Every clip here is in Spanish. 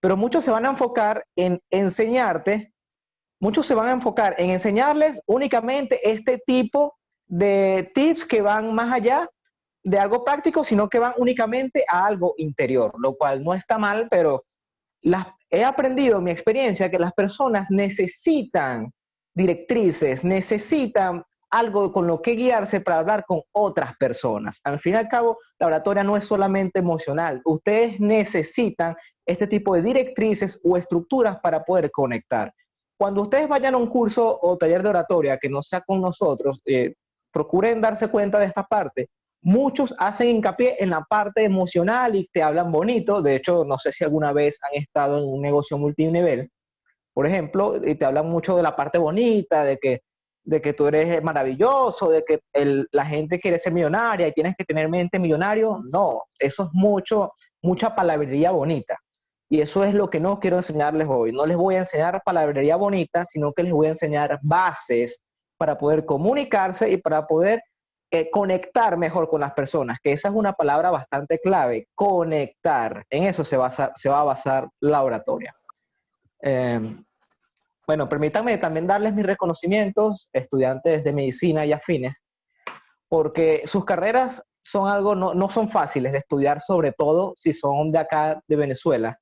pero muchos se van a enfocar en enseñarte, muchos se van a enfocar en enseñarles únicamente este tipo de tips que van más allá de algo práctico, sino que van únicamente a algo interior, lo cual no está mal, pero he aprendido en mi experiencia que las personas necesitan directrices, necesitan algo con lo que guiarse para hablar con otras personas. Al fin y al cabo, la oratoria no es solamente emocional. Ustedes necesitan este tipo de directrices o estructuras para poder conectar. Cuando ustedes vayan a un curso o taller de oratoria que no sea con nosotros, procuren darse cuenta de esta parte. Muchos hacen hincapié en la parte emocional y te hablan bonito. De hecho, no sé si alguna vez han estado en un negocio multinivel, por ejemplo, y te hablan mucho de la parte bonita, de que tú eres maravilloso, de que la gente quiere ser millonaria y tienes que tener mente millonario. No, eso es mucha palabrería bonita. Y eso es lo que no quiero enseñarles hoy. No les voy a enseñar palabrería bonita, sino que les voy a enseñar bases para poder comunicarse y para poder conectar mejor con las personas, que esa es una palabra bastante clave, conectar. En eso se va a basar la oratoria. Bueno, permítanme también darles mis reconocimientos, estudiantes de medicina y afines, porque sus carreras son algo, no son fáciles de estudiar, sobre todo si son de acá, de Venezuela.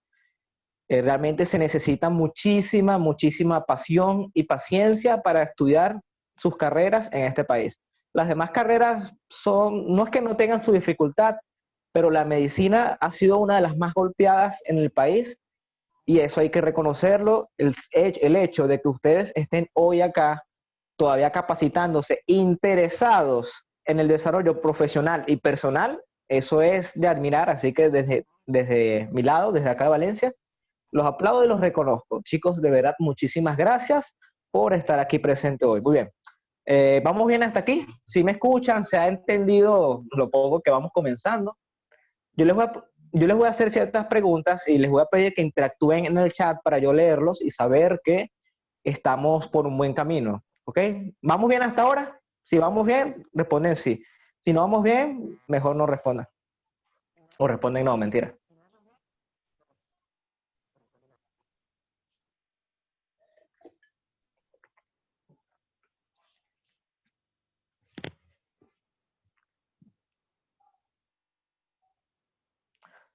Realmente se necesita muchísima pasión y paciencia para estudiar sus carreras en este país. Las demás carreras no es que no tengan su dificultad, pero la medicina ha sido una de las más golpeadas en el país y eso hay que reconocerlo. El hecho de que ustedes estén hoy acá, todavía capacitándose, interesados en el desarrollo profesional y personal, eso es de admirar. Así que desde mi lado, desde acá de Valencia, los aplaudo y los reconozco. Chicos, de verdad, muchísimas gracias por estar aquí presente hoy. Muy bien. ¿Vamos bien hasta aquí? Si me escuchan, se ha entendido lo poco que vamos comenzando. Yo les voy a hacer ciertas preguntas y les voy a pedir que interactúen en el chat para yo leerlos y saber que estamos por un buen camino. ¿Ok? ¿Vamos bien hasta ahora? Si vamos bien, responden sí. Si no vamos bien, mejor no respondan. O responden no, mentira.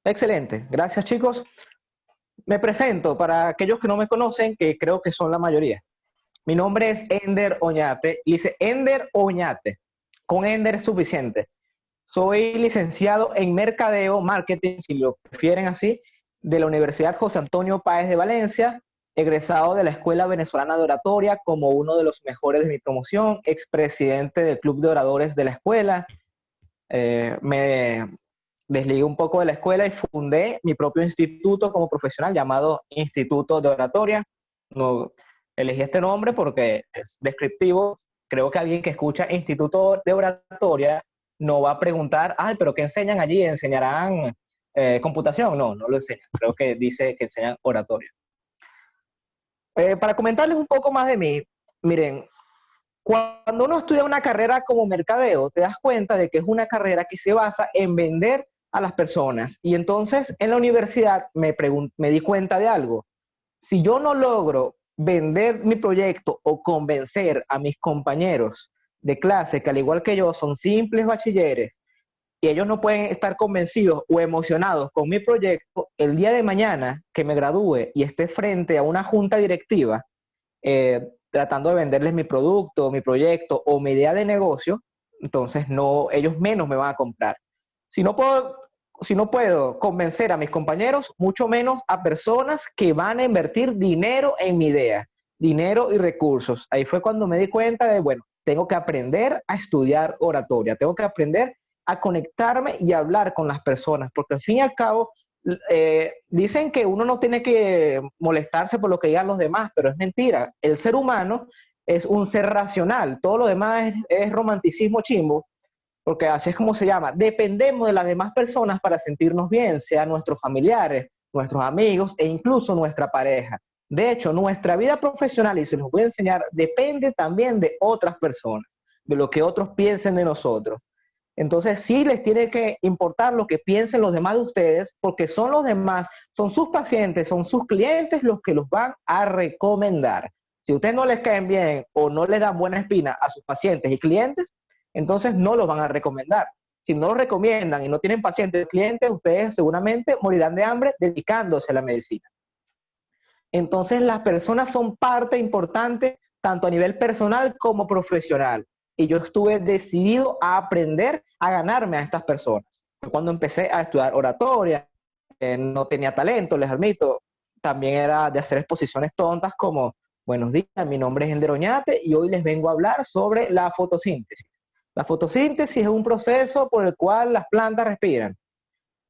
Excelente. Gracias, chicos. Me presento para aquellos que no me conocen, que creo que son la mayoría. Mi nombre es Ender Oñate. Dice Ender Oñate. Con Ender es suficiente. Soy licenciado en Mercadeo, Marketing, si lo prefieren así, de la Universidad José Antonio Páez de Valencia, egresado de la Escuela Venezolana de Oratoria como uno de los mejores de mi promoción, expresidente del Club de Oradores de la escuela. Me desligué un poco de la escuela y fundé mi propio instituto como profesional llamado Instituto de Oratoria. No, elegí este nombre porque es descriptivo. Creo que alguien que escucha Instituto de Oratoria no va a preguntar, ay, pero ¿qué enseñan allí? ¿Enseñarán computación? No, no lo enseñan. Creo que dice que enseñan oratoria. Para comentarles un poco más de mí, miren, cuando uno estudia una carrera como mercadeo, te das cuenta de que es una carrera que se basa en vender a las personas. Y entonces en la universidad me di cuenta de algo. Si yo no logro vender mi proyecto o convencer a mis compañeros de clase, que al igual que yo son simples bachilleres, y ellos no pueden estar convencidos o emocionados con mi proyecto, el día de mañana que me gradúe y esté frente a una junta directiva, tratando de venderles mi producto, mi proyecto o mi idea de negocio, entonces no, ellos menos me van a comprar. Si no puedo convencer a mis compañeros, mucho menos a personas que van a invertir dinero en mi idea, dinero y recursos. Ahí fue cuando me di cuenta de, bueno, tengo que aprender a estudiar oratoria, tengo que aprender a conectarme y hablar con las personas, porque al fin y al cabo, dicen que uno no tiene que molestarse por lo que digan los demás, pero es mentira. El ser humano es un ser racional, todo lo demás es romanticismo chimbo, porque así es como se llama. Dependemos de las demás personas para sentirnos bien, sean nuestros familiares, nuestros amigos e incluso nuestra pareja. De hecho, nuestra vida profesional, y se los voy a enseñar, depende también de otras personas, de lo que otros piensen de nosotros. Entonces sí les tiene que importar lo que piensen los demás de ustedes, porque son los demás, son sus pacientes, son sus clientes los que los van a recomendar. Si ustedes no les caen bien o no les dan buena espina a sus pacientes y clientes, entonces no los van a recomendar. Si no los recomiendan y no tienen pacientes y clientes, ustedes seguramente morirán de hambre dedicándose a la medicina. Entonces las personas son parte importante tanto a nivel personal como profesional. Y yo estuve decidido a aprender a ganarme a estas personas. Cuando empecé a estudiar oratoria, no tenía talento, les admito. También era de hacer exposiciones tontas como, buenos días, mi nombre es Ender Oñate y hoy les vengo a hablar sobre la fotosíntesis. La fotosíntesis es un proceso por el cual las plantas respiran.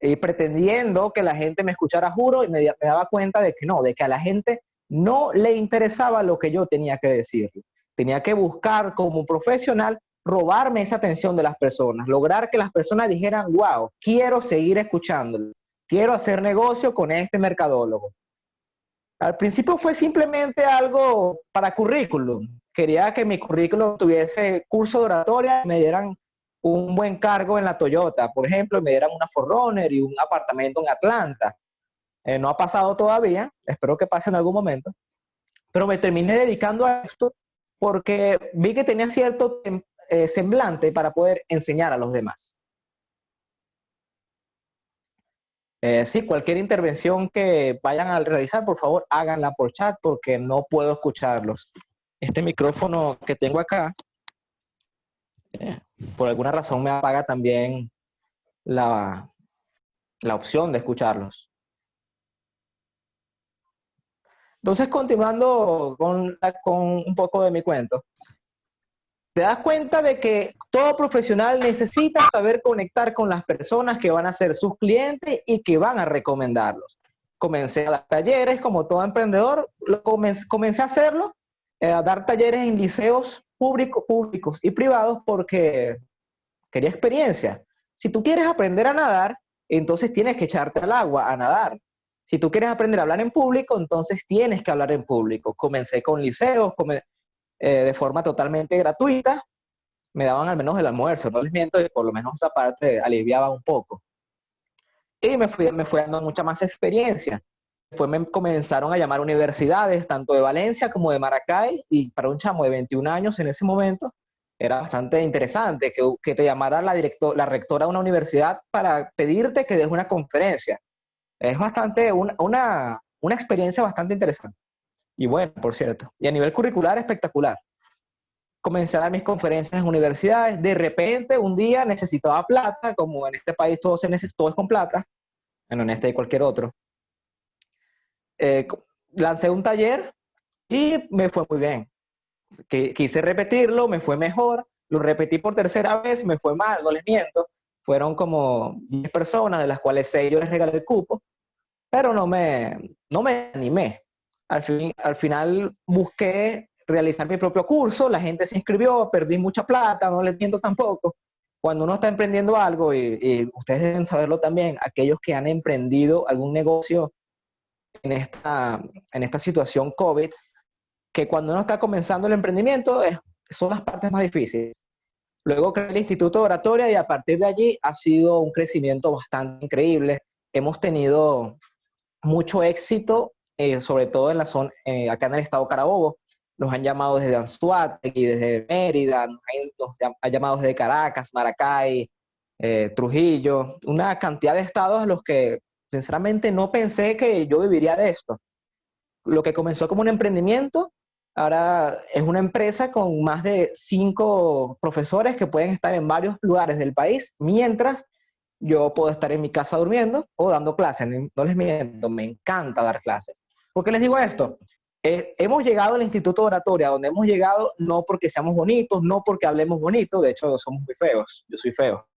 Y pretendiendo que la gente me escuchara, juro, y me daba cuenta de que no, de que a la gente no le interesaba lo que yo tenía que decirle. Tenía que buscar como profesional robarme esa atención de las personas, lograr que las personas dijeran, wow, quiero seguir escuchándolo, quiero hacer negocio con este mercadólogo. Al principio fue simplemente algo para currículum. Quería que mi currículum tuviese curso de oratoria, me dieran un buen cargo en la Toyota, por ejemplo, me dieran una 4Runner y un apartamento en Atlanta. No ha pasado todavía, espero que pase en algún momento, pero me terminé dedicando a esto porque vi que tenía cierto semblante para poder enseñar a los demás. Sí, cualquier intervención que vayan a realizar, por favor, háganla por chat porque no puedo escucharlos. Este micrófono que tengo acá, eh, por alguna razón me apaga también la opción de escucharlos. Entonces, continuando con un poco de mi cuento, te das cuenta de que todo profesional necesita saber conectar con las personas que van a ser sus clientes y que van a recomendarlos. Comencé a dar talleres, como todo emprendedor, comencé a hacerlo, a dar talleres en liceos públicos y privados porque quería experiencia. Si tú quieres aprender a nadar, entonces tienes que echarte al agua a nadar. Si tú quieres aprender a hablar en público, entonces tienes que hablar en público. Comencé con liceos, de forma totalmente gratuita, me daban al menos el almuerzo, no les miento, y por lo menos esa parte aliviaba un poco. Y me fui dando mucha más experiencia. Después me comenzaron a llamar universidades, tanto de Valencia como de Maracay, y para un chamo de 21 años en ese momento, era bastante interesante que te llamara la rectora de una universidad para pedirte que des una conferencia. Es bastante, una experiencia bastante interesante. Y bueno, por cierto. Y a nivel curricular, espectacular. Comencé a dar mis conferencias en universidades. De repente, un día necesitaba plata, como en este país todo es con plata, bueno, en este y cualquier otro. Eh, Lancé un taller y me fue muy bien. Quise repetirlo, me fue mejor. Lo repetí por tercera vez, me fue mal, no les miento. Fueron como 10 personas, de las cuales 6 yo les regalé el cupo, pero no me animé. Al final busqué realizar mi propio curso, la gente se inscribió, perdí mucha plata, no les miento tampoco. Cuando uno está emprendiendo algo, y ustedes deben saberlo también, aquellos que han emprendido algún negocio en esta situación COVID, que cuando uno está comenzando el emprendimiento son las partes más difíciles. Luego creé el Instituto de Oratoria y a partir de allí ha sido un crecimiento bastante increíble. Hemos tenido mucho éxito, sobre todo en la zona, acá en el estado Carabobo. Nos han llamado desde Anzoátegui, desde Mérida, nos han llamado desde Caracas, Maracay, Trujillo, una cantidad de estados a los que sinceramente no pensé que yo viviría de esto. Lo que comenzó como un emprendimiento, ahora es una empresa con más de 5 profesores que pueden estar en varios lugares del país, mientras yo puedo estar en mi casa durmiendo o dando clases. No les miento, me encanta dar clases. ¿Por qué les digo esto? Hemos llegado al Instituto de Oratoria, donde hemos llegado no porque seamos bonitos, no porque hablemos bonito, de hecho somos muy feos, yo soy feo,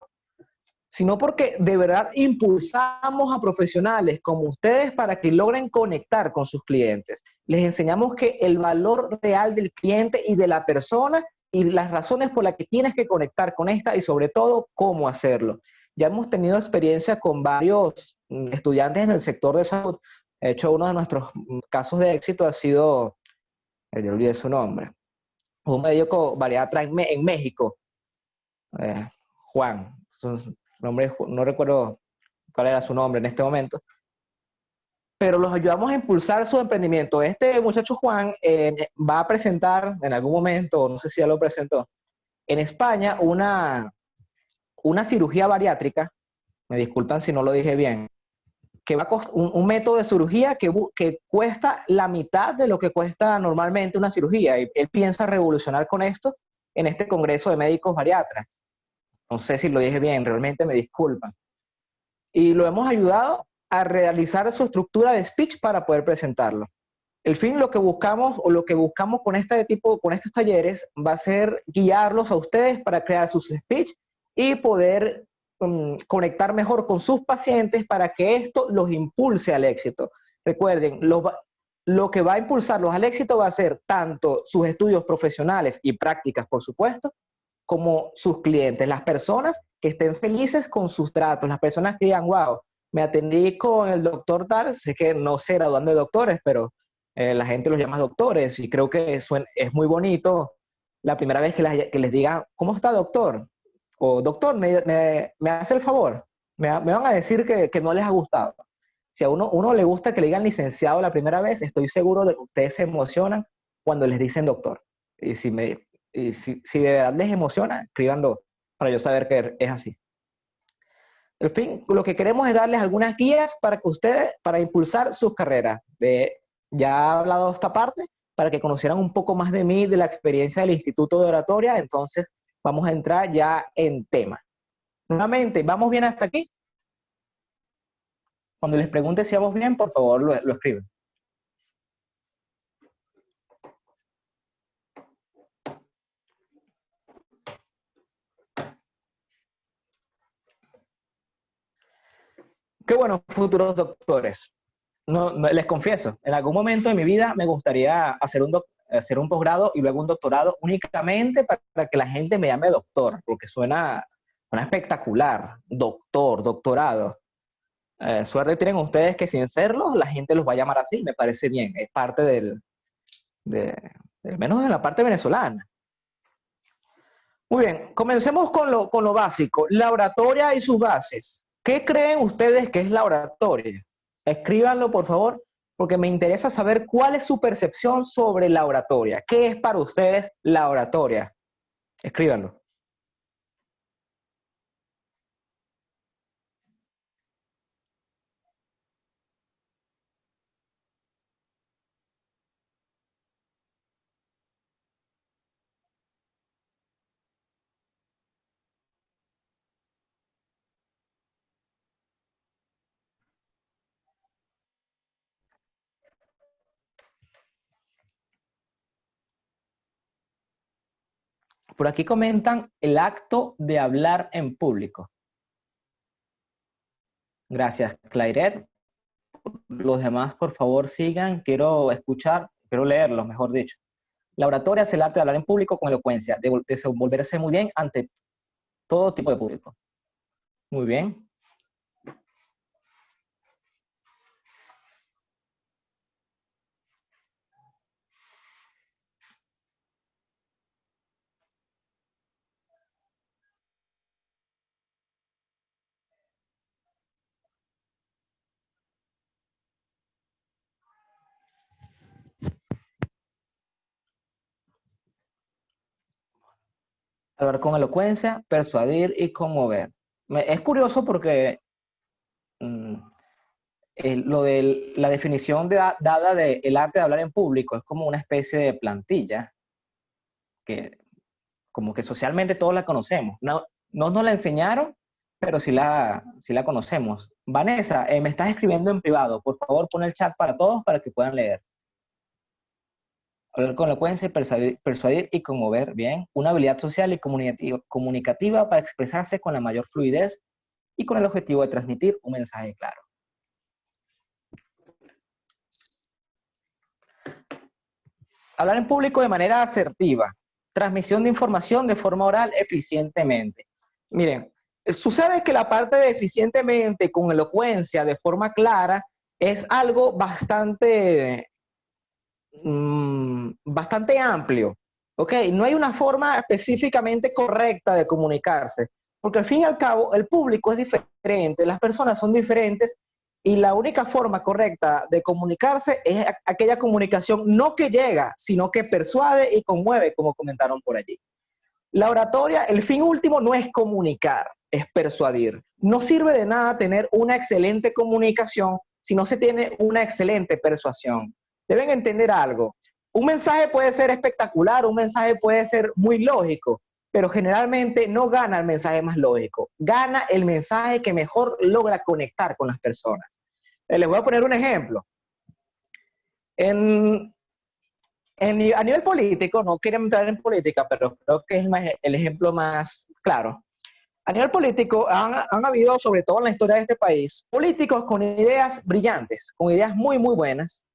sino porque de verdad impulsamos a profesionales como ustedes para que logren conectar con sus clientes. Les enseñamos que el valor real del cliente y de la persona y las razones por las que tienes que conectar con esta y sobre todo cómo hacerlo. Ya hemos tenido experiencia con varios estudiantes en el sector de salud. De hecho, uno de nuestros casos de éxito ha sido, yo olvidé su nombre, un médico bariatra en México, Juan. su nombre, no recuerdo cuál era su nombre en este momento, pero los ayudamos a impulsar su emprendimiento. Este muchacho Juan va a presentar en algún momento, no sé si ya lo presentó, en España una cirugía bariátrica, me disculpan si no lo dije bien, que va a un método de cirugía que cuesta la mitad de lo que cuesta normalmente una cirugía. Y él piensa revolucionar con esto en este Congreso de Médicos Bariatras. No sé si lo dije bien, realmente me disculpan. Y lo hemos ayudado a realizar su estructura de speech para poder presentarlo. El fin, lo que buscamos o lo que buscamos con con estos talleres va a ser guiarlos a ustedes para crear sus speech y poder conectar mejor con sus pacientes para que esto los impulse al éxito. Recuerden, lo que va a impulsarlos al éxito va a ser tanto sus estudios profesionales y prácticas, por supuesto, como sus clientes, las personas que estén felices con sus tratos, las personas que digan, wow, me atendí con el doctor tal, sé que no se gradúan de doctores, pero la gente los llama doctores y creo que es muy bonito la primera vez que les digan, ¿cómo está doctor? O doctor, me hace el favor, me van a decir que no les ha gustado. Si a uno le gusta que le digan licenciado la primera vez, estoy seguro de que ustedes se emocionan cuando les dicen doctor. Y si de verdad les emociona, escríbanlo para yo saber que es así. En fin, lo que queremos es darles algunas guías para que ustedes, para impulsar sus carreras. Ya he hablado de esta parte, para que conocieran un poco más de mí, de la experiencia del Instituto de Oratoria. Entonces, vamos a entrar ya en tema. Nuevamente, ¿vamos bien hasta aquí? Cuando les pregunte si vamos bien, por favor, lo escriben. Qué bueno, futuros doctores. Les confieso, en algún momento de mi vida me gustaría hacer un posgrado y luego un doctorado únicamente para que la gente me llame doctor, porque suena espectacular. Doctor, doctorado. Suerte tienen ustedes que sin serlo, la gente los va a llamar así, me parece bien. Es parte del menos de la parte venezolana. Muy bien, comencemos con lo básico. La oratoria y sus bases. ¿Qué creen ustedes que es la oratoria? Escríbanlo, por favor, porque me interesa saber cuál es su percepción sobre la oratoria. ¿Qué es para ustedes la oratoria? Escríbanlo. Por aquí comentan el acto de hablar en público. Gracias, Clairet. Los demás, por favor, sigan. Quiero escuchar, quiero leerlos, mejor dicho. La oratoria es el arte de hablar en público con elocuencia, de desenvolverse muy bien ante todo tipo de público. Muy bien. Hablar con elocuencia, persuadir y conmover. Es curioso porque mm, lo de la definición dada del arte de hablar en público es como una especie de plantilla que como que socialmente todos la conocemos. No nos la enseñaron, pero sí la conocemos. Vanessa, me estás escribiendo en privado. Por favor, pon el chat para todos para que puedan leer. Hablar con elocuencia, persuadir y conmover, bien. Una habilidad social y comunicativa para expresarse con la mayor fluidez y con el objetivo de transmitir un mensaje claro. Hablar en público de manera asertiva. Transmisión de información de forma oral eficientemente. Miren, sucede que la parte de eficientemente con elocuencia de forma clara es algo bastante amplio. ¿Ok? No hay una forma específicamente correcta de comunicarse. porque al fin y al cabo el público es diferente, las personas son diferentes y la única forma correcta de comunicarse es aquella comunicación no que llega, sino que persuade y conmueve, como comentaron por allí. La oratoria, el fin último no es comunicar, es persuadir. No sirve de nada tener una excelente comunicación si no se tiene una excelente persuasión. Deben entender algo. Un mensaje puede ser espectacular, un mensaje puede ser muy lógico, pero generalmente no gana el mensaje más lógico, gana el mensaje que mejor logra conectar con las personas. Les voy a poner un ejemplo. En, a nivel político, no quiero entrar en política, pero creo que es el ejemplo más claro. A nivel político han habido, sobre todo en la historia de este país, políticos con ideas brillantes, con ideas muy, muy buenas,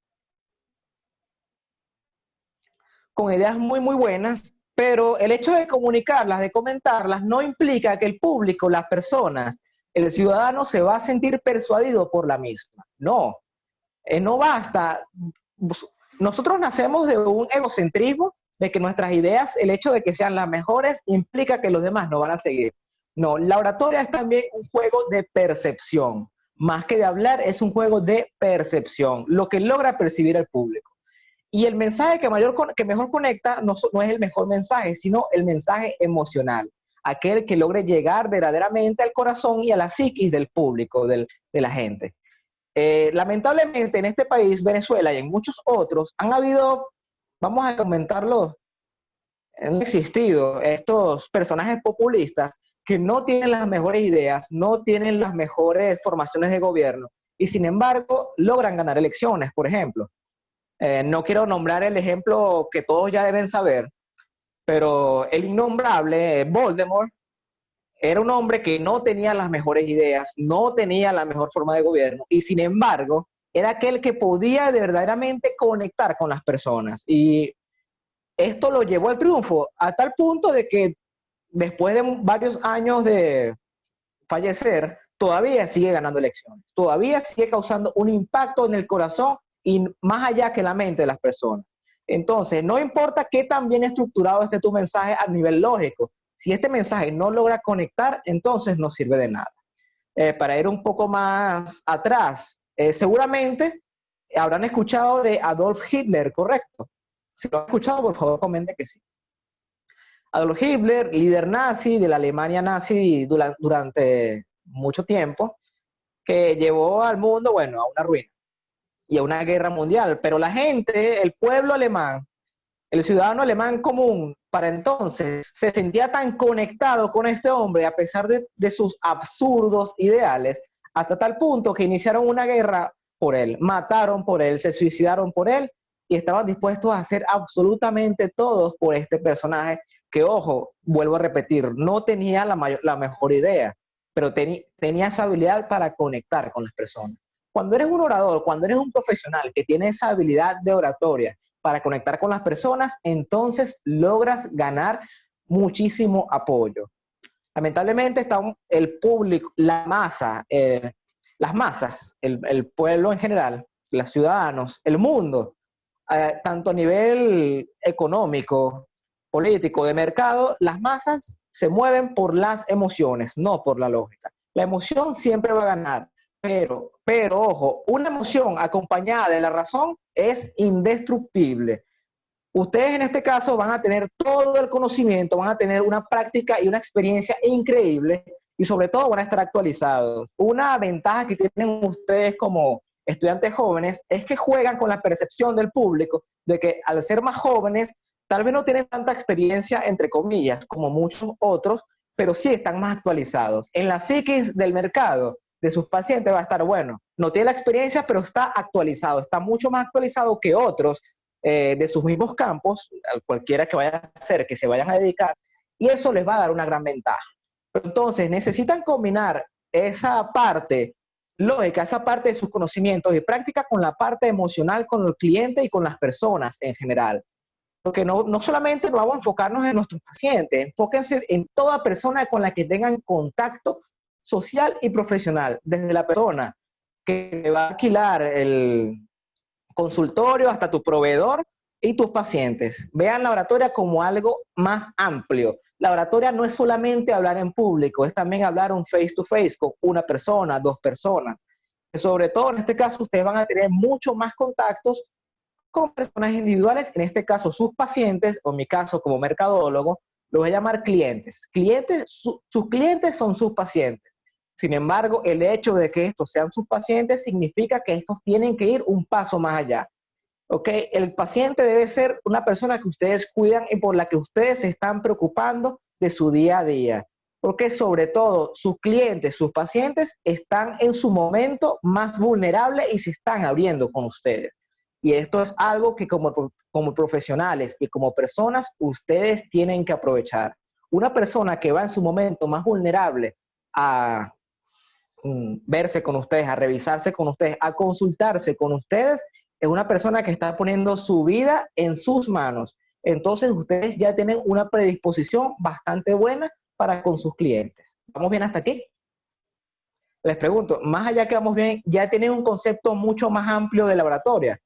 pero el hecho de comunicarlas, de comentarlas, no implica que el público, las personas, el ciudadano se va a sentir persuadido por la misma. No, no basta. Nosotros nacemos de un egocentrismo, de que nuestras ideas, el hecho de que sean las mejores, implica que los demás no van a seguir. No, la oratoria es también un juego de percepción. Más que de hablar, es un juego de percepción, lo que logra percibir el público. Y el mensaje que mejor conecta no es el mejor mensaje, sino el mensaje emocional, aquel que logre llegar verdaderamente al corazón y a la psiquis del público, de la gente. Lamentablemente en este país, Venezuela y en muchos otros, han habido, vamos a comentarlo, han existido estos personajes populistas que no tienen las mejores ideas, no tienen las mejores formaciones de gobierno y sin embargo logran ganar elecciones, por ejemplo. No quiero nombrar el ejemplo que todos ya deben saber, pero el innombrable Voldemort era un hombre que no tenía las mejores ideas, no tenía la mejor forma de gobierno y sin embargo era aquel que podía verdaderamente conectar con las personas y esto lo llevó al triunfo a tal punto de que después de varios años de fallecer todavía sigue ganando elecciones, todavía sigue causando un impacto en el corazón y más allá que la mente de las personas. Entonces, no importa qué tan bien estructurado esté tu mensaje a nivel lógico, si este mensaje no logra conectar, entonces no sirve de nada. Para ir un poco más atrás, seguramente habrán escuchado de Adolf Hitler, ¿correcto? Si lo han escuchado, por favor, comente que sí. Adolf Hitler, líder nazi de la Alemania nazi durante mucho tiempo, que llevó al mundo, bueno, a una ruina y a una guerra mundial. Pero la gente, el pueblo alemán, el ciudadano alemán común, para entonces se sentía tan conectado con este hombre a pesar de sus absurdos ideales, hasta tal punto que iniciaron una guerra por él, mataron por él, se suicidaron por él y estaban dispuestos a hacer absolutamente todo por este personaje que, ojo, vuelvo a repetir, no tenía la mejor idea, pero tenía esa habilidad para conectar con las personas. Cuando eres un orador, cuando eres un profesional que tiene esa habilidad de oratoria para conectar con las personas, entonces logras ganar muchísimo apoyo. Lamentablemente está el público, la masa, las masas, el pueblo en general, los ciudadanos, el mundo, tanto a nivel económico, político, de mercado, las masas se mueven por las emociones, no por la lógica. La emoción siempre va a ganar, pero ojo, una emoción acompañada de la razón es indestructible. Ustedes en este caso van a tener todo el conocimiento, van a tener una práctica y una experiencia increíble y sobre todo van a estar actualizados. Una ventaja que tienen ustedes como estudiantes jóvenes es que juegan con la percepción del público de que al ser más jóvenes tal vez no tienen tanta experiencia, entre comillas, como muchos otros, pero sí están más actualizados. En la psiquis del mercado de sus pacientes va a estar bueno. No tiene la experiencia, pero está actualizado, está mucho más actualizado que otros de sus mismos campos, cualquiera que vaya a hacer, que se vayan a dedicar, y eso les va a dar una gran ventaja. Entonces, necesitan combinar esa parte lógica, esa parte de sus conocimientos y práctica con la parte emocional, con el cliente y con las personas en general. Porque no solamente nos vamos a enfocarnos en nuestros pacientes, enfóquense en toda persona con la que tengan contacto social y profesional, desde la persona que va a alquilar el consultorio hasta tu proveedor y tus pacientes. Vean la oratoria como algo más amplio. la oratoria no es solamente hablar en público, es también hablar un face to face con una persona, dos personas. Sobre todo en este caso, ustedes van a tener mucho más contactos con personas individuales, en este caso sus pacientes, o en mi caso como mercadólogo, los voy a llamar clientes. Sus clientes son sus pacientes. Sin embargo, el hecho de que estos sean sus pacientes significa que estos tienen que ir un paso más allá. ¿Ok? El paciente debe ser una persona que ustedes cuidan y por la que ustedes se están preocupando de su día a día. Porque sobre todo sus clientes, sus pacientes están en su momento más vulnerable y se están abriendo con ustedes. Y esto es algo que como profesionales y como personas ustedes tienen que aprovechar. Una persona que va en su momento más vulnerable a verse con ustedes, a revisarse con ustedes, a consultarse con ustedes, es una persona que está poniendo su vida en sus manos. Entonces ustedes ya tienen una predisposición bastante buena para con sus clientes. ¿Vamos bien hasta aquí? Les pregunto, más allá que vamos bien, ya tienen un concepto mucho más amplio de la oratoria.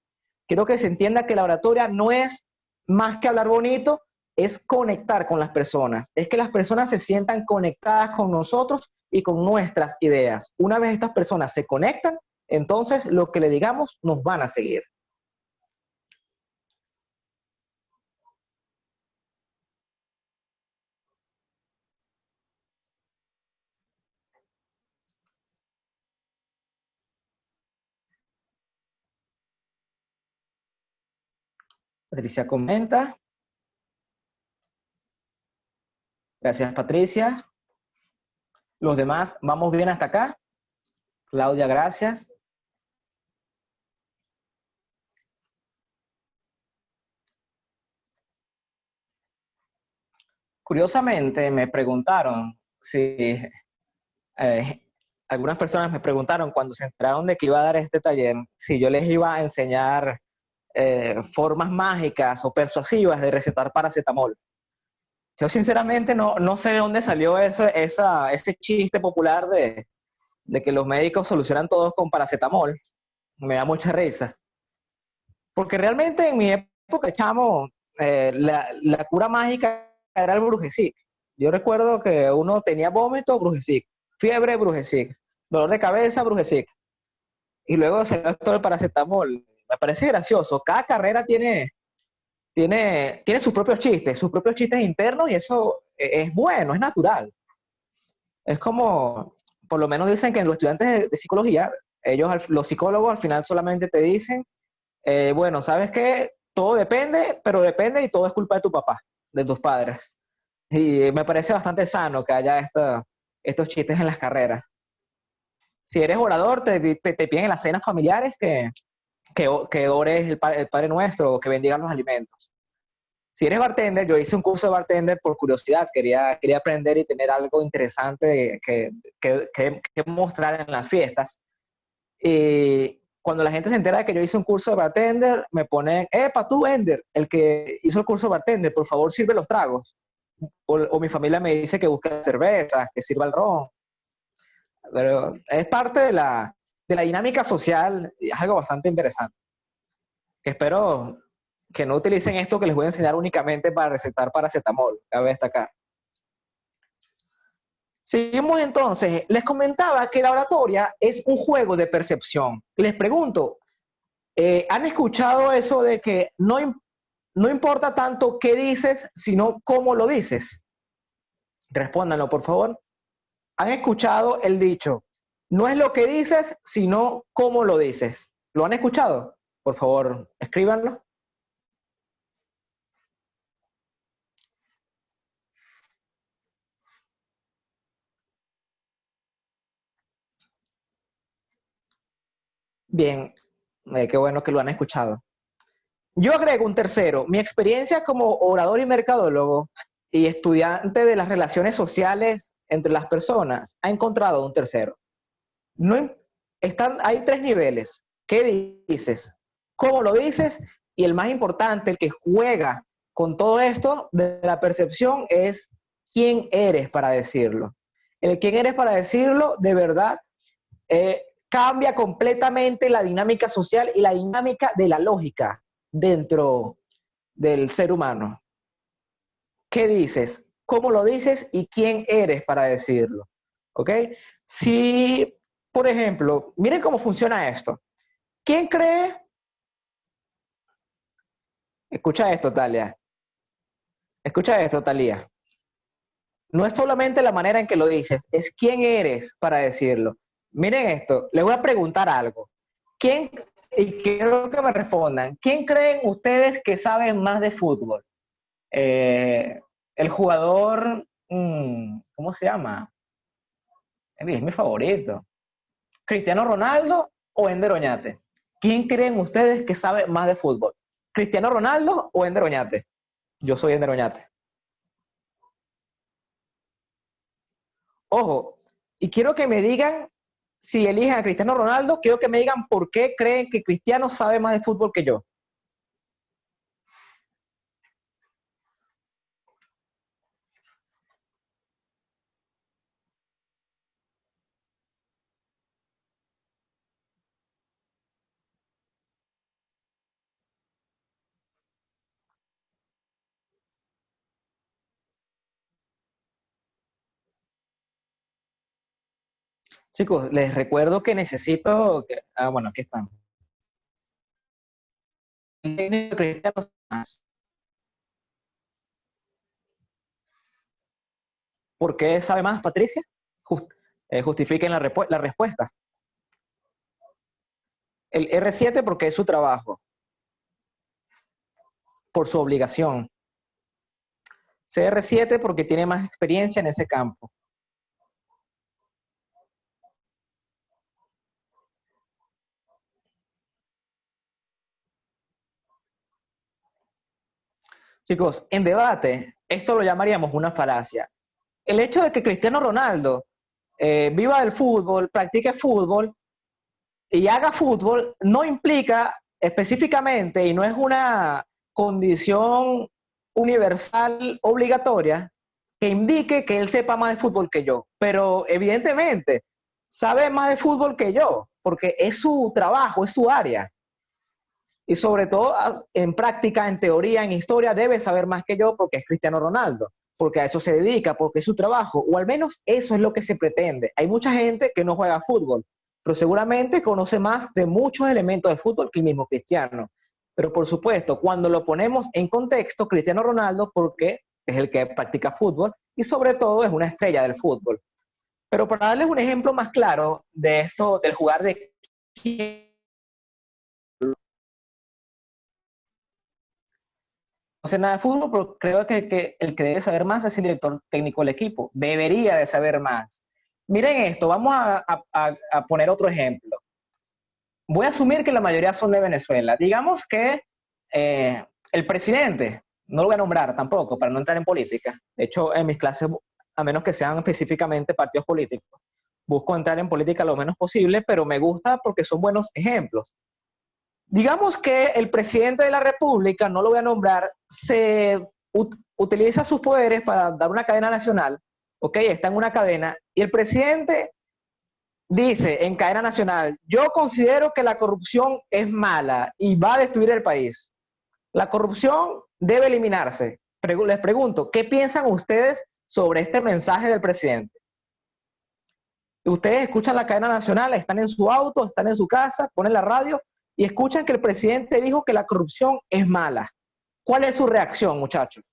Quiero que se entienda que la oratoria no es más que hablar bonito, es conectar con las personas, es que las personas se sientan conectadas con nosotros y con nuestras ideas. Una vez estas personas se conectan, entonces lo que le digamos nos van a seguir. Patricia comenta. Gracias, Patricia. Los demás, ¿vamos bien hasta acá? Claudia, gracias. Curiosamente, me preguntaron si eh, algunas personas me preguntaron cuando se enteraron de que iba a dar este taller, si yo les iba a enseñar formas mágicas o persuasivas de recetar paracetamol. Yo sinceramente no sé de dónde salió ese chiste popular de que los médicos solucionan todos con paracetamol. Me da mucha risa. Porque realmente en mi época, chamo, la cura mágica era el Brugesic. Yo recuerdo que uno tenía vómito, Brugesic, fiebre, Brugesic, dolor de cabeza, Brugesic. Y luego se ve todo el paracetamol. Me parece gracioso. Cada carrera tiene sus propios chistes internos y eso es bueno, es natural. Es como, por lo menos dicen que los estudiantes de psicología, los psicólogos al final solamente te dicen, bueno, ¿sabes qué? Todo depende, pero depende y todo es culpa de tu papá, de tus padres. Y me parece bastante sano que haya estos chistes en las carreras. Si eres orador, te piden en las cenas familiares que ores el Padre Nuestro o que bendigas los alimentos. Si eres bartender, yo hice un curso de bartender por curiosidad, quería aprender y tener algo interesante que mostrar en las fiestas. Y cuando la gente se entera de que yo hice un curso de bartender, me ponen, epa, tú, Ender, el que hizo el curso de bartender, por favor, sirve los tragos. O mi familia me dice que busque cervezas, que sirva el ron. Pero es parte de la dinámica social y es algo bastante interesante. Que espero que no utilicen esto que les voy a enseñar únicamente para recetar paracetamol. Cabe destacar. Seguimos entonces. Les comentaba que la oratoria es un juego de percepción. Les pregunto, ¿han escuchado eso de que no importa tanto qué dices, sino cómo lo dices? Respóndanlo, por favor. ¿Han escuchado el dicho? No es lo que dices, sino cómo lo dices. ¿Lo han escuchado? Por favor, escríbanlo. Bien, qué bueno que lo han escuchado. Yo agrego un tercero. Mi experiencia como orador y mercadólogo y estudiante de las relaciones sociales entre las personas ha encontrado un tercero. No, hay tres niveles. ¿Qué dices? ¿Cómo lo dices? Y el más importante, el que juega con todo esto de la percepción es quién eres para decirlo. El quién eres para decirlo, de verdad, cambia completamente la dinámica social y la dinámica de la lógica dentro del ser humano. ¿Qué dices? cómo lo dices y quién eres para decirlo. ¿Ok? Si, por ejemplo, miren cómo funciona esto. ¿Quién cree? Escucha esto, Talia. Escucha esto, Talía. No es solamente la manera en que lo dices, es quién eres para decirlo. Miren esto, les voy a preguntar algo. ¿Quién, y quiero que me respondan, quién creen ustedes que saben más de fútbol? El jugador, ¿cómo se llama? Es mi favorito. ¿Cristiano Ronaldo o Ender Oñate? ¿Quién creen ustedes que sabe más de fútbol? ¿Cristiano Ronaldo o Ender Oñate? Yo soy Ender Oñate. Ojo, y quiero que me digan, si eligen a Cristiano Ronaldo, quiero que me digan por qué creen que Cristiano sabe más de fútbol que yo. Chicos, les recuerdo que necesito... bueno, aquí están. Cristiano más. ¿Por qué sabe más, Patricia? Justifiquen la respuesta. El R7 porque es su trabajo, por su obligación. CR7 porque tiene más experiencia en ese campo. Chicos, en debate, esto lo llamaríamos una falacia. El hecho de que Cristiano Ronaldo viva del fútbol, practique fútbol y haga fútbol no implica específicamente y no es una condición universal obligatoria que indique que él sepa más de fútbol que yo. Pero evidentemente sabe más de fútbol que yo porque es su trabajo, es su área. Y sobre todo en práctica, en teoría, en historia, debe saber más que yo porque es Cristiano Ronaldo, porque a eso se dedica, porque es su trabajo, o al menos eso es lo que se pretende. Hay mucha gente que no juega fútbol, pero seguramente conoce más de muchos elementos del fútbol que el mismo Cristiano. Pero por supuesto, cuando lo ponemos en contexto, Cristiano Ronaldo, porque es el que practica fútbol y sobre todo es una estrella del fútbol. Pero para darles un ejemplo más claro de esto, del jugar de no sé nada de fútbol, pero creo que el que debe saber más es el director técnico del equipo. Debería de saber más. Miren esto, vamos a poner otro ejemplo. Voy a asumir que la mayoría son de Venezuela. Digamos que el presidente, no lo voy a nombrar tampoco para no entrar en política. De hecho, en mis clases, a menos que sean específicamente partidos políticos, busco entrar en política lo menos posible, pero me gusta porque son buenos ejemplos. Digamos que el presidente de la República, no lo voy a nombrar, utiliza sus poderes para dar una cadena nacional, ¿ok? Está en una cadena, y el presidente dice en cadena nacional, yo considero que la corrupción es mala y va a destruir el país. La corrupción debe eliminarse. Les pregunto, ¿qué piensan ustedes sobre este mensaje del presidente? Ustedes escuchan la cadena nacional, están en su auto, están en su casa, ponen la radio y escuchan que el presidente dijo que la corrupción es mala. ¿Cuál es su reacción, muchachos?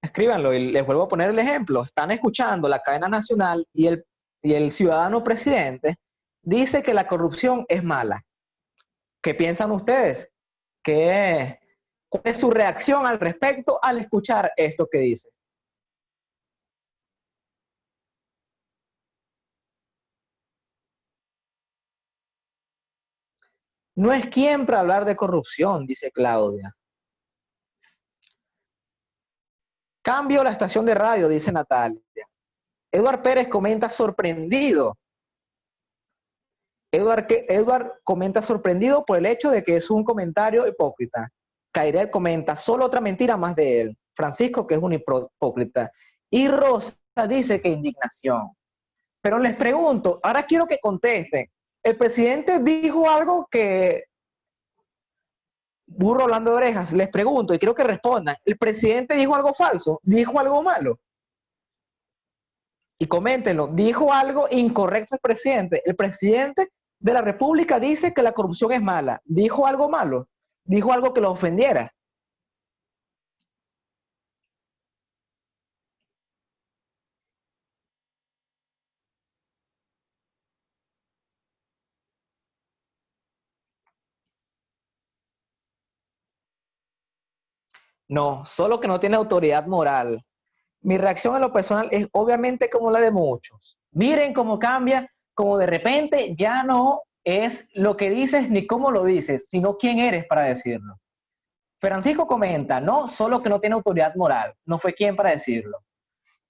Escríbanlo y les vuelvo a poner el ejemplo. Están escuchando la cadena nacional y el ciudadano presidente dice que la corrupción es mala. ¿Qué piensan ustedes? ¿Cuál es su reacción al respecto al escuchar esto que dice? No es quien para hablar de corrupción, dice Claudia. Cambio la estación de radio, dice Natalia. Edward Pérez comenta sorprendido. Edward comenta sorprendido por el hecho de que es un comentario hipócrita. Cairel comenta solo otra mentira más de él. Francisco, que es un hipócrita. Y Rosa dice que indignación. Pero les pregunto, ahora quiero que contesten. El presidente dijo algo que, burro hablando de orejas, les pregunto y quiero que respondan. ¿El presidente dijo algo falso? ¿Dijo algo malo? Y coméntenlo. ¿Dijo algo incorrecto el presidente? El presidente de la República dice que la corrupción es mala. ¿Dijo algo malo? ¿Dijo algo que lo ofendiera? No, solo que no tiene autoridad moral. Mi reacción a lo personal es obviamente como la de muchos. Miren cómo cambia, como de repente ya no es lo que dices ni cómo lo dices, sino quién eres para decirlo. Francisco comenta, no solo que no tiene autoridad moral, no fue quien para decirlo.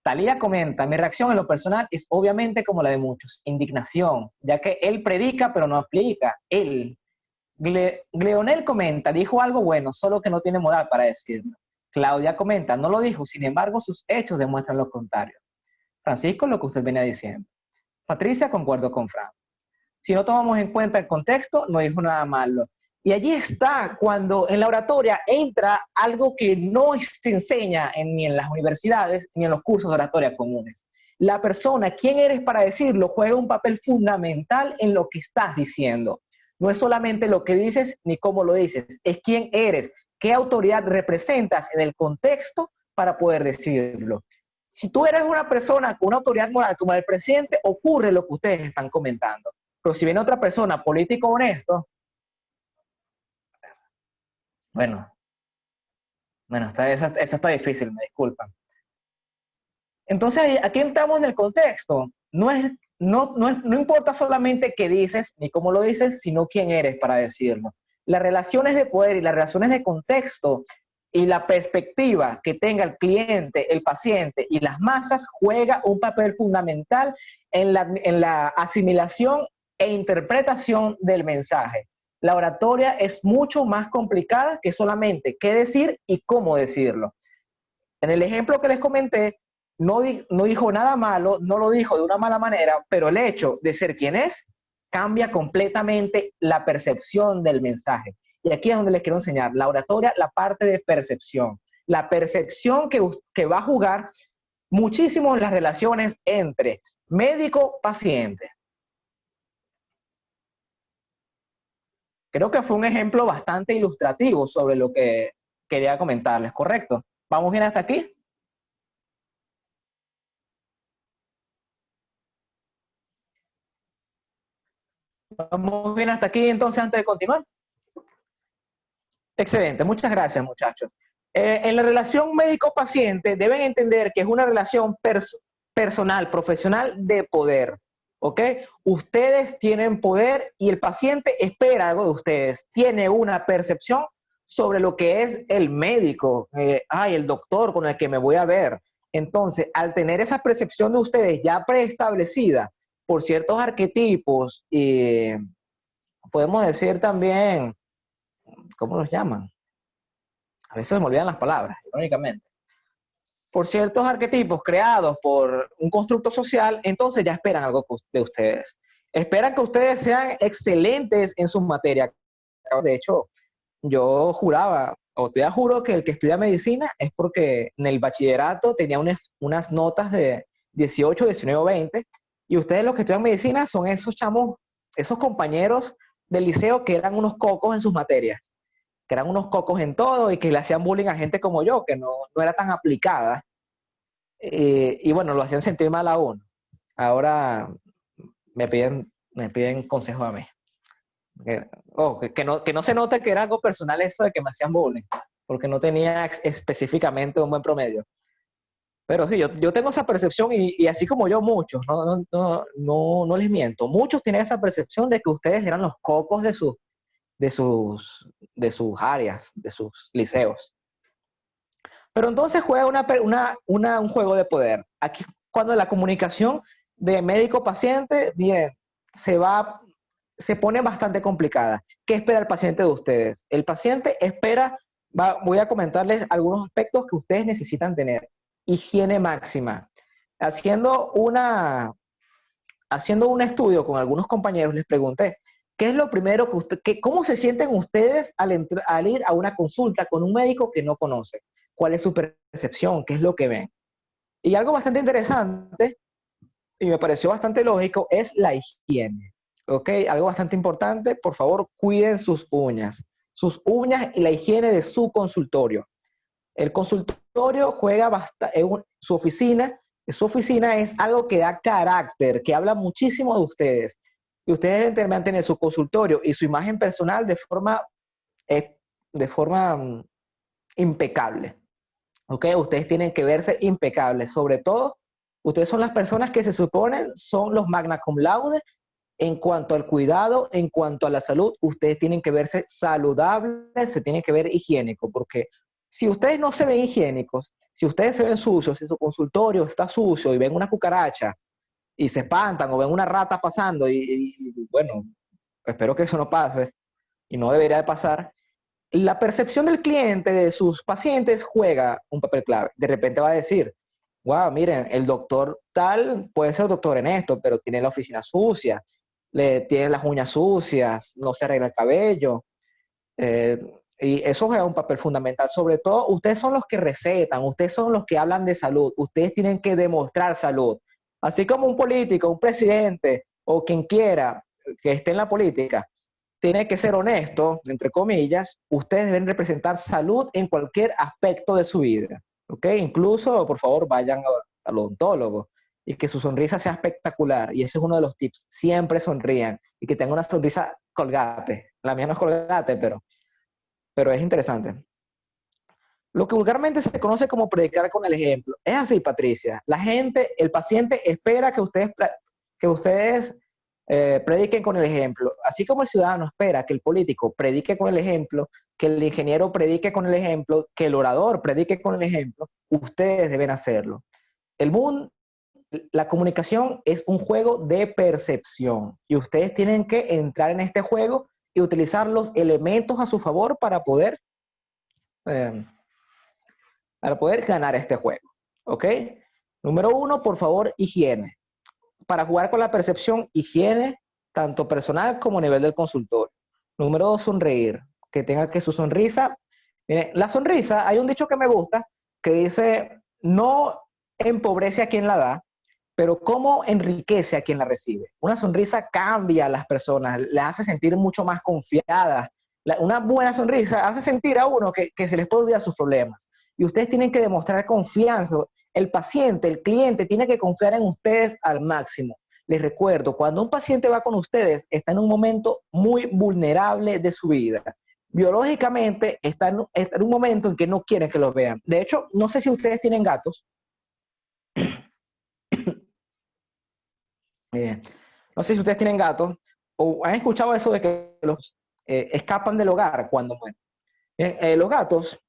Talía comenta, mi reacción en lo personal es obviamente como la de muchos, indignación, ya que él predica pero no aplica, él. Leonel comenta, dijo algo bueno, solo que no tiene moral para decirlo. Claudia comenta, no lo dijo, sin embargo sus hechos demuestran lo contrario. Francisco, lo que usted venía diciendo. Patricia, concuerdo con Fran. Si no tomamos en cuenta el contexto, no dijo nada malo. Y allí está cuando en la oratoria entra algo que no se enseña ni en las universidades ni en los cursos de oratoria comunes. La persona, quién eres para decirlo, juega un papel fundamental en lo que estás diciendo. No es solamente lo que dices ni cómo lo dices, es quién eres, qué autoridad representas en el contexto para poder decirlo. Si tú eres una persona con una autoridad moral como el presidente, ocurre lo que ustedes están comentando. Pero si viene otra persona, político honesto, bueno, esa está difícil, me disculpan. Entonces, aquí entramos en el contexto. No importa solamente qué dices ni cómo lo dices, sino quién eres para decirlo. Las relaciones de poder y las relaciones de contexto y la perspectiva que tenga el cliente, el paciente y las masas juega un papel fundamental en la asimilación e interpretación del mensaje. La oratoria es mucho más complicada que solamente qué decir y cómo decirlo. En el ejemplo que les comenté, no dijo nada malo, no lo dijo de una mala manera, pero el hecho de ser quien es cambia completamente la percepción del mensaje. Y aquí es donde les quiero enseñar, la oratoria, la parte de percepción. La percepción que va a jugar muchísimo en las relaciones entre médico-paciente. Creo que fue un ejemplo bastante ilustrativo sobre lo que quería comentarles, ¿correcto? ¿Vamos bien hasta aquí? Vamos bien hasta aquí entonces antes de continuar. Excelente, muchas gracias muchachos. En la relación médico-paciente deben entender que es una relación personal, profesional de poder. ¿Ok? Ustedes tienen poder y el paciente espera algo de ustedes. Tiene una percepción sobre lo que es el médico, el doctor con el que me voy a ver. Entonces, al tener esa percepción de ustedes ya preestablecida por ciertos arquetipos, y podemos decir también, ¿cómo los llaman? A veces me olvidan las palabras, irónicamente. Por ciertos arquetipos creados por un constructo social, entonces ya esperan algo de ustedes. Esperan que ustedes sean excelentes en sus materias. De hecho, yo juraba, o todavía juro que el que estudia medicina es porque en el bachillerato tenía unas notas de 18, 19, 20, y ustedes los que estudian medicina son esos chamos, esos compañeros del liceo que eran unos cocos en sus materias, que eran unos cocos en todo y que le hacían bullying a gente como yo, que no era tan aplicada, y bueno, lo hacían sentir mal a uno. Ahora me piden consejo a mí. Que no se note que era algo personal eso de que me hacían bullying, porque no tenía específicamente un buen promedio. Pero sí, yo tengo esa percepción y así como yo, muchos, no les miento, muchos tienen esa percepción de que ustedes eran los cocos de sus áreas, de sus liceos. Pero entonces juega un juego de poder. Aquí, cuando la comunicación de médico-paciente, bien, se pone bastante complicada. ¿Qué espera el paciente de ustedes? El paciente espera, voy a comentarles algunos aspectos que ustedes necesitan tener. Higiene máxima. Haciendo haciendo un estudio con algunos compañeros, les pregunté, ¿qué es lo primero que cómo se sienten ustedes al ir a una consulta con un médico que no conoce? ¿Cuál es su percepción? ¿Qué es lo que ven? Y algo bastante interesante, y me pareció bastante lógico, es la higiene. ¿Ok? Algo bastante importante, por favor, cuiden sus uñas y la higiene de su consultorio. El consultorio juega bastante, su oficina es algo que da carácter, que habla muchísimo de ustedes. Y ustedes deben mantener su consultorio y su imagen personal eh, de forma impecable. ¿Ok? Ustedes tienen que verse impecables. Sobre todo, ustedes son las personas que se suponen son los magna cum laude en cuanto al cuidado, en cuanto a la salud. Ustedes tienen que verse saludables, se tienen que ver higiénicos, porque si ustedes no se ven higiénicos, si ustedes se ven sucios, si su consultorio está sucio y ven una cucaracha y se espantan o ven una rata pasando bueno, espero que eso no pase y no debería de pasar, la percepción del cliente de sus pacientes juega un papel clave. De repente va a decir, wow, miren, el doctor tal puede ser doctor en esto, pero tiene la oficina sucia, tiene las uñas sucias, no se arregla el cabello. eh, y eso juega un papel fundamental. Sobre todo, ustedes son los que recetan, ustedes son los que hablan de salud, ustedes tienen que demostrar salud. Así como un político, un presidente o quien quiera que esté en la política, tiene que ser honesto, entre comillas, ustedes deben representar salud en cualquier aspecto de su vida, ¿ok? Incluso, por favor, vayan al odontólogo y que su sonrisa sea espectacular. Y ese es uno de los tips, siempre sonrían y que tengan una sonrisa colgate. La mía no es colgate, pero es interesante. Lo que vulgarmente se conoce como predicar con el ejemplo. Es así, Patricia. La gente, el paciente espera que ustedes prediquen con el ejemplo. Así como el ciudadano espera que el político predique con el ejemplo, que el ingeniero predique con el ejemplo, que el orador predique con el ejemplo, ustedes deben hacerlo. El mundo, la comunicación es un juego de percepción y ustedes tienen que entrar en este juego y utilizar los elementos a su favor eh, para poder ganar este juego. ¿Ok? Número uno, por favor, higiene. Para jugar con la percepción, higiene, tanto personal como a nivel del consultorio. Número dos, sonreír. Que tenga que su sonrisa. Miren, la sonrisa, hay un dicho que me gusta que dice, no empobrece a quien la da, pero cómo enriquece a quien la recibe. Una sonrisa cambia a las personas, le hace sentir mucho más confiadas. Una buena sonrisa hace sentir a uno que se les puede olvidar sus problemas. Y ustedes tienen que demostrar confianza. El paciente, el cliente, tiene que confiar en ustedes al máximo. Les recuerdo, cuando un paciente va con ustedes, está en un momento muy vulnerable de su vida. Biológicamente, está en un momento en que no quieren que los vean. De hecho, no sé si ustedes tienen gatos. Eh, no sé si ustedes tienen gatos o han escuchado eso de que los escapan del hogar cuando mueren. Bien, los gatos,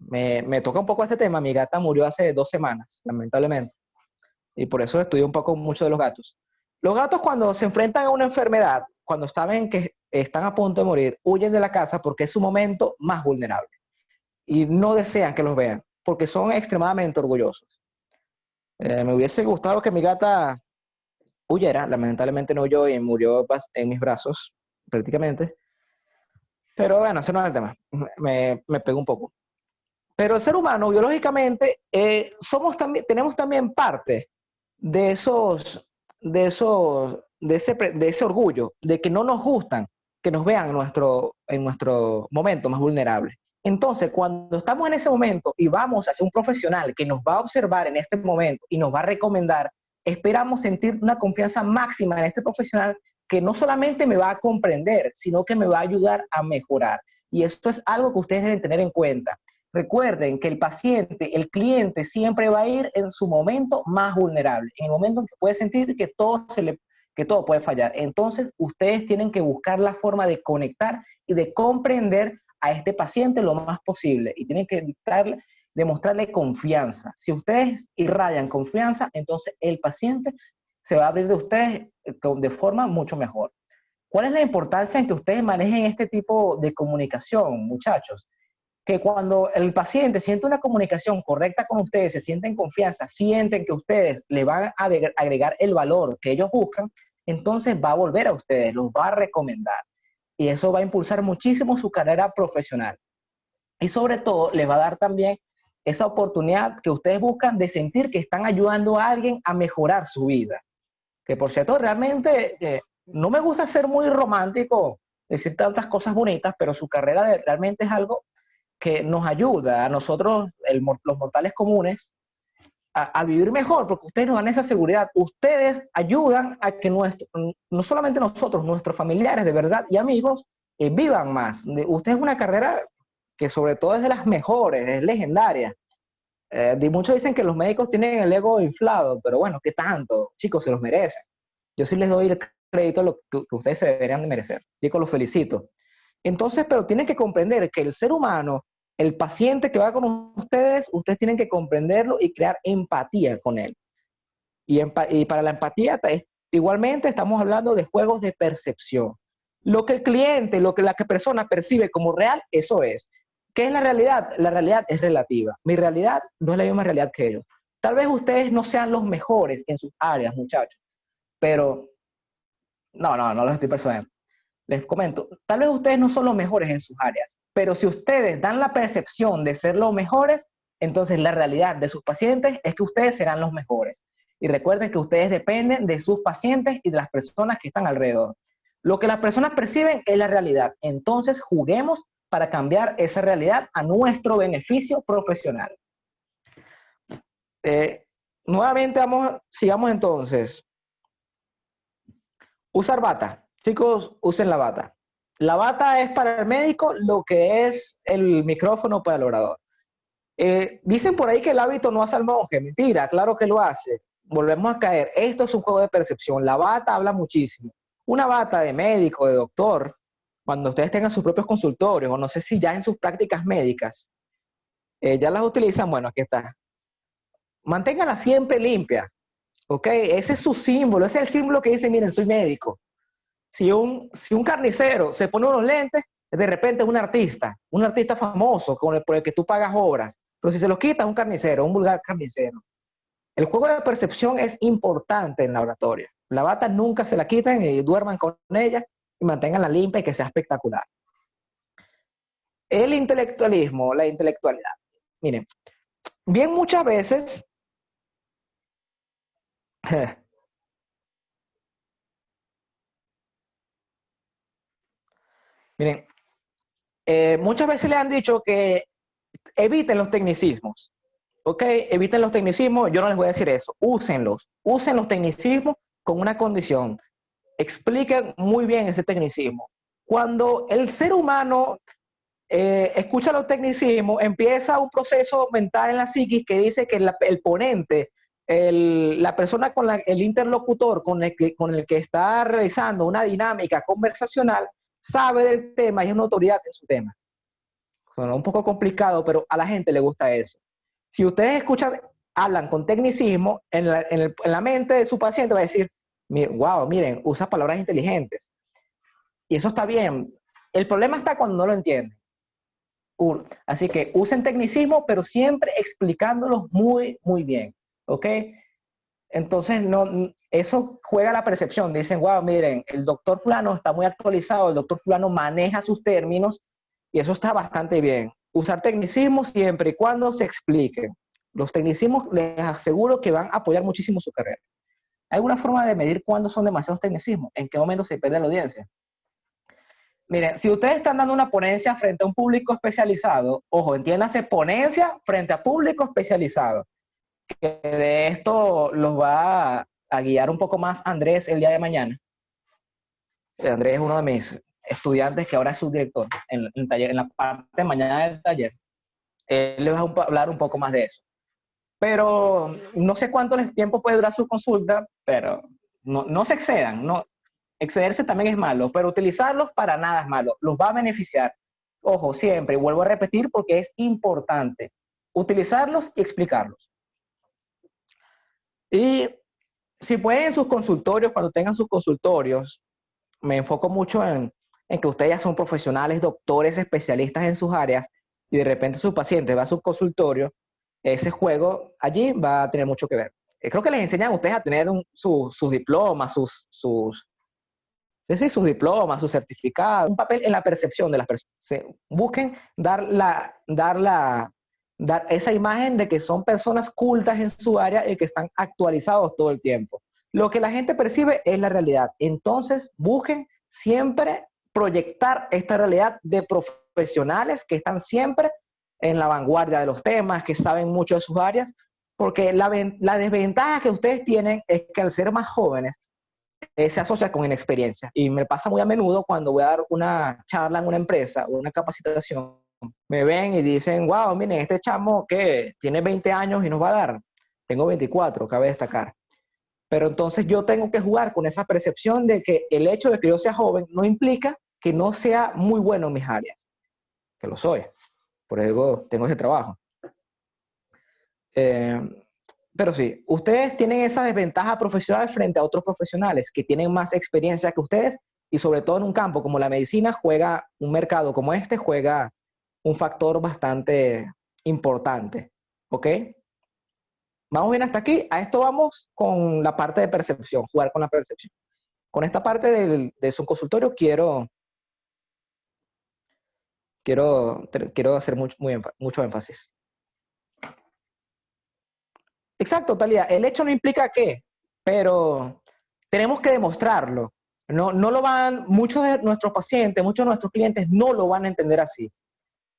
me toca un poco este tema. Mi gata murió hace 2 semanas, lamentablemente, y por eso estudié un poco mucho de los gatos. Los gatos cuando se enfrentan a una enfermedad, cuando saben que están a punto de morir, huyen de la casa porque es su momento más vulnerable y no desean que los vean porque son extremadamente orgullosos. Me hubiese gustado que mi gata huyera, lamentablemente no huyó y murió en mis brazos prácticamente, pero bueno, ese no es el tema, me pegó un poco. Pero el ser humano, biológicamente, tenemos también parte de de ese orgullo, de que no nos gustan que nos vean en nuestro momento más vulnerable. Entonces, cuando estamos en ese momento y vamos hacia un profesional que nos va a observar en este momento y nos va a recomendar, esperamos sentir una confianza máxima en este profesional que no solamente me va a comprender, sino que me va a ayudar a mejorar. Y esto es algo que ustedes deben tener en cuenta. Recuerden que el paciente, el cliente siempre va a ir en su momento más vulnerable, en el momento en que puede sentir que todo puede fallar. Entonces, ustedes tienen que buscar la forma de conectar y de comprender a este paciente lo más posible y tienen que demostrarle confianza. Si ustedes irradian confianza, entonces el paciente se va a abrir de ustedes de forma mucho mejor. ¿Cuál es la importancia en que ustedes manejen este tipo de comunicación, muchachos? que cuando el paciente siente una comunicación correcta con ustedes, se sienten confianza, sienten que ustedes le van a agregar el valor que ellos buscan, entonces va a volver a ustedes, los va a recomendar. Y eso va a impulsar muchísimo su carrera profesional. Y sobre todo, les va a dar también esa oportunidad que ustedes buscan de sentir que están ayudando a alguien a mejorar su vida. Que por cierto, realmente no me gusta ser muy romántico, decir tantas cosas bonitas, pero su carrera realmente es algo que nos ayuda a nosotros, los mortales comunes, a vivir mejor, porque ustedes nos dan esa seguridad. Ustedes ayudan a que no solamente nosotros, nuestros familiares de verdad y amigos, vivan más. Usted es una carrera que sobre todo es de las mejores, es legendaria. Muchos dicen que los médicos tienen el ego inflado, pero bueno, ¿qué tanto? Chicos, se los merecen. Yo sí les doy el crédito a lo que ustedes se deberían de merecer. Chicos, los felicito. Entonces, pero tienen que comprender que el ser humano, el paciente que va con ustedes tienen que comprenderlo y crear empatía con él. Y para la empatía, igualmente estamos hablando de juegos de percepción. Lo que el cliente, lo que la persona percibe como real, eso es. ¿Qué es la realidad? La realidad es relativa. Mi realidad no es la misma realidad que ellos. Tal vez ustedes no sean los mejores en sus áreas, muchachos, pero no los estoy persuadiendo. Les comento, tal vez ustedes no son los mejores en sus áreas, pero si ustedes dan la percepción de ser los mejores, entonces la realidad de sus pacientes es que ustedes serán los mejores. Y recuerden que ustedes dependen de sus pacientes y de las personas que están alrededor. Lo que las personas perciben es la realidad. Entonces juguemos para cambiar esa realidad a nuestro beneficio profesional. Nuevamente sigamos entonces. Usar bata. Chicos, usen la bata. La bata es para el médico lo que es el micrófono para el orador. Dicen por ahí que el hábito no hace al monje. Mentira, claro que lo hace. Volvemos a caer. Esto es un juego de percepción. La bata habla muchísimo. Una bata de médico, de doctor, cuando ustedes tengan sus propios consultorios, o no sé si ya en sus prácticas médicas, ya las utilizan, bueno, aquí está. Manténganla siempre limpia, ¿ok? Ese es su símbolo, ese es el símbolo que dice, miren, soy médico. Si un carnicero se pone unos lentes, de repente es un artista famoso por el que tú pagas obras. Pero si se los quita, es un carnicero, un vulgar carnicero. El juego de percepción es importante en laboratorio. La bata nunca se la quiten y duerman con ella y manténganla limpia y que sea espectacular. El intelectualismo, la intelectualidad. Miren, bien muchas veces... Miren, muchas veces le han dicho que eviten los tecnicismos, ¿ok? Eviten los tecnicismos, yo no les voy a decir eso, úsenlos, usen los tecnicismos con una condición, expliquen muy bien ese tecnicismo. Cuando el ser humano escucha los tecnicismos, empieza un proceso mental en la psiquis que dice que el ponente, la persona el interlocutor con el que está realizando una dinámica conversacional, sabe del tema y es una autoridad en su tema. Suena un poco complicado, pero a la gente le gusta eso. Si ustedes escuchan, hablan con tecnicismo, en la mente de su paciente va a decir, wow, miren, usa palabras inteligentes. Y eso está bien. El problema está cuando no lo entienden. Así que usen tecnicismo, pero siempre explicándolos muy, muy bien. ¿Ok? Entonces, eso juega la percepción. Dicen, wow, miren, el doctor fulano está muy actualizado, el doctor fulano maneja sus términos y eso está bastante bien. Usar tecnicismos siempre y cuando se expliquen. Los tecnicismos les aseguro que van a apoyar muchísimo su carrera. ¿Hay alguna forma de medir cuándo son demasiados tecnicismos? ¿En qué momento se pierde la audiencia? Miren, si ustedes están dando una ponencia frente a un público especializado, ojo, entiéndase ponencia frente a público especializado, que de esto los va a guiar un poco más Andrés el día de mañana. Andrés es uno de mis estudiantes que ahora es subdirector en el taller, en la parte de mañana del taller. Él les va a hablar un poco más de eso. Pero no sé cuánto tiempo puede durar su consulta, pero no se excedan. No, excederse también es malo, pero utilizarlos para nada es malo. Los va a beneficiar. Ojo, siempre, vuelvo a repetir porque es importante utilizarlos y explicarlos. Y si pueden en sus consultorios, cuando tengan sus consultorios, me enfoco mucho en que ustedes ya son profesionales, doctores, especialistas en sus áreas, y de repente su paciente va a su consultorio, ese juego allí va a tener mucho que ver. Creo que les enseñan a ustedes a tener sus diplomas, sí, sus diplomas, sus certificados, un papel en la percepción de las personas. Busquen dar esa imagen de que son personas cultas en su área y que están actualizados todo el tiempo. Lo que la gente percibe es la realidad. Entonces, busquen siempre proyectar esta realidad de profesionales que están siempre en la vanguardia de los temas, que saben mucho de sus áreas, porque la desventaja que ustedes tienen es que al ser más jóvenes, se asocia con inexperiencia. Y me pasa muy a menudo cuando voy a dar una charla en una empresa o una capacitación, me ven y dicen, wow, miren, este chamo que tiene 20 años y nos va a dar. Tengo 24, cabe destacar. Pero entonces yo tengo que jugar con esa percepción de que el hecho de que yo sea joven no implica que no sea muy bueno en mis áreas, que lo soy. Por eso tengo ese trabajo. Pero sí, ustedes tienen esa desventaja profesional frente a otros profesionales que tienen más experiencia que ustedes y sobre todo en un campo como la medicina un mercado como este juega un factor bastante importante. ¿Ok? ¿Vamos bien hasta aquí? A esto vamos con la parte de percepción, jugar con la percepción. Con esta parte de su consultorio quiero hacer mucho énfasis. Exacto, Talía. El hecho no implica qué, pero tenemos que demostrarlo. No lo van, muchos de nuestros pacientes, muchos de nuestros clientes no lo van a entender así.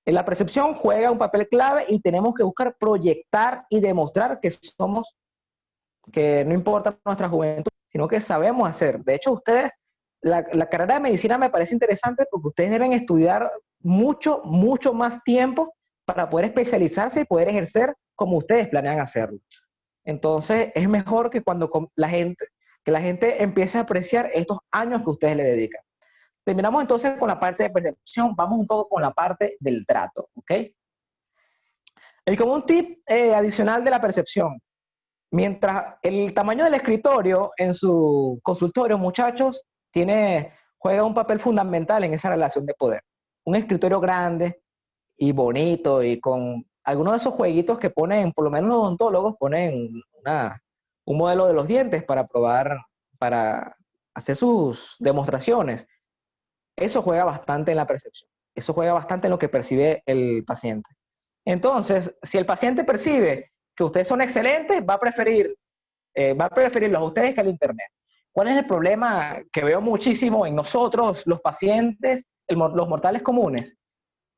En la percepción juega un papel clave y tenemos que buscar proyectar y demostrar que no importa nuestra juventud, sino que sabemos hacer. De hecho, ustedes, la carrera de medicina me parece interesante porque ustedes deben estudiar mucho, mucho más tiempo para poder especializarse y poder ejercer como ustedes planean hacerlo. Entonces, es mejor que que la gente empiece a apreciar estos años que ustedes le dedican. Terminamos entonces con la parte de percepción, vamos un poco con la parte del trato, ¿ok? El común tip adicional de la percepción. Mientras el tamaño del escritorio en su consultorio, muchachos, juega un papel fundamental en esa relación de poder. Un escritorio grande y bonito y con algunos de esos jueguitos que ponen, por lo menos los odontólogos, ponen un modelo de los dientes para probar, para hacer sus demostraciones. Eso juega bastante en la percepción. Eso juega bastante en lo que percibe el paciente. Entonces, si el paciente percibe que ustedes son excelentes, va a preferirlos a ustedes que al internet. ¿Cuál es el problema que veo muchísimo en nosotros, los pacientes, los mortales comunes?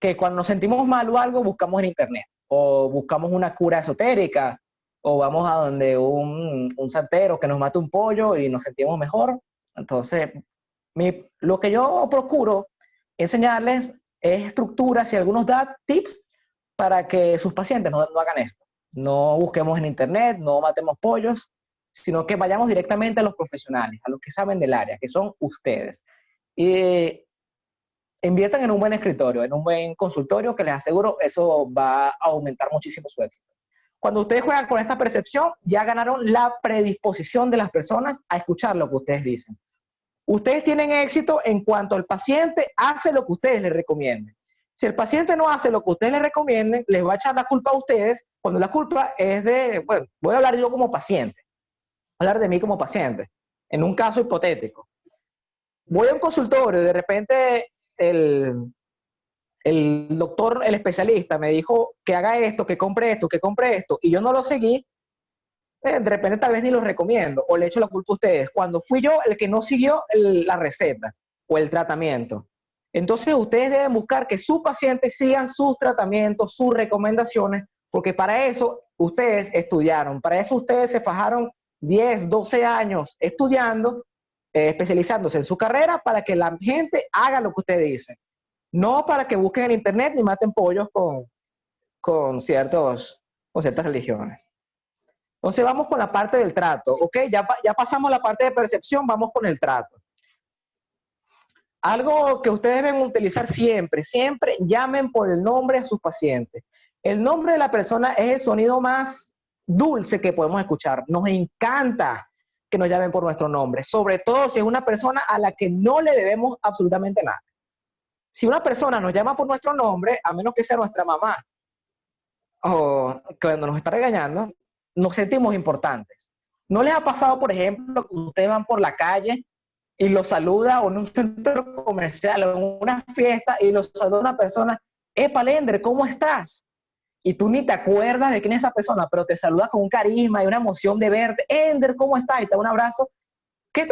Que cuando nos sentimos mal o algo, buscamos en internet, o buscamos una cura esotérica, o vamos a donde un santero que nos mate un pollo y nos sentimos mejor. Entonces, lo que yo procuro enseñarles es estructuras y algunos tips para que sus pacientes no hagan esto. No busquemos en internet, no matemos pollos, sino que vayamos directamente a los profesionales, a los que saben del área, que son ustedes. Y inviertan en un buen escritorio, en un buen consultorio, que les aseguro eso va a aumentar muchísimo su éxito. Cuando ustedes juegan con esta percepción, ya ganaron la predisposición de las personas a escuchar lo que ustedes dicen. Ustedes tienen éxito en cuanto el paciente hace lo que ustedes le recomienden. Si el paciente no hace lo que ustedes le recomienden, les va a echar la culpa a ustedes, cuando la culpa es bueno, voy a hablar yo como paciente, hablar de mí como paciente, en un caso hipotético. Voy a un consultorio y de repente el doctor, el especialista, me dijo que haga esto, que compre esto, y yo no lo seguí, de repente tal vez ni lo recomiendo, o le echo la culpa a ustedes, cuando fui yo el que no siguió la receta o el tratamiento. Entonces ustedes deben buscar que sus pacientes sigan sus tratamientos, sus recomendaciones, porque para eso ustedes estudiaron, para eso ustedes se fajaron 10, 12 años estudiando, especializándose en su carrera para que la gente haga lo que ustedes dicen. No para que busquen en internet ni maten pollos con ciertas religiones. Entonces vamos con la parte del trato, ¿ok? Ya pasamos la parte de percepción, vamos con el trato. Algo que ustedes deben utilizar siempre, siempre llamen por el nombre a sus pacientes. El nombre de la persona es el sonido más dulce que podemos escuchar. Nos encanta que nos llamen por nuestro nombre, sobre todo si es una persona a la que no le debemos absolutamente nada. Si una persona nos llama por nuestro nombre, a menos que sea nuestra mamá o cuando nos está regañando, nos sentimos importantes. ¿No les ha pasado, por ejemplo, que ustedes van por la calle y los saluda o en un centro comercial o en una fiesta y los saluda una persona? Epa, Lender, ¿cómo estás? Y tú ni te acuerdas de quién es esa persona, pero te saluda con un carisma y una emoción de verte. Ender, ¿cómo estás? Y te da un abrazo.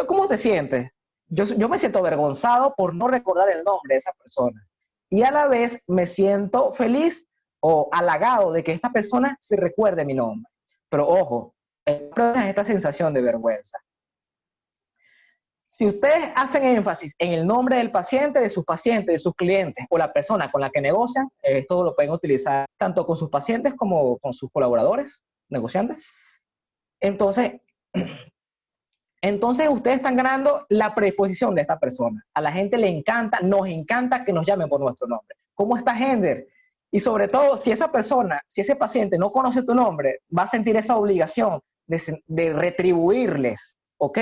¿Cómo te sientes? Yo me siento avergonzado por no recordar el nombre de esa persona. Y a la vez me siento feliz o halagado de que esta persona se recuerde mi nombre. Pero ojo, esta sensación de vergüenza. Si ustedes hacen énfasis en el nombre del paciente, de sus pacientes, de sus clientes o la persona con la que negocian, esto lo pueden utilizar tanto con sus pacientes como con sus colaboradores, negociantes. Entonces, ustedes están ganando la predisposición de esta persona. A la gente le encanta, nos encanta que nos llamen por nuestro nombre. ¿Cómo está Hender? Y sobre todo, si esa persona, si ese paciente no conoce tu nombre, va a sentir esa obligación de retribuirles, ¿ok?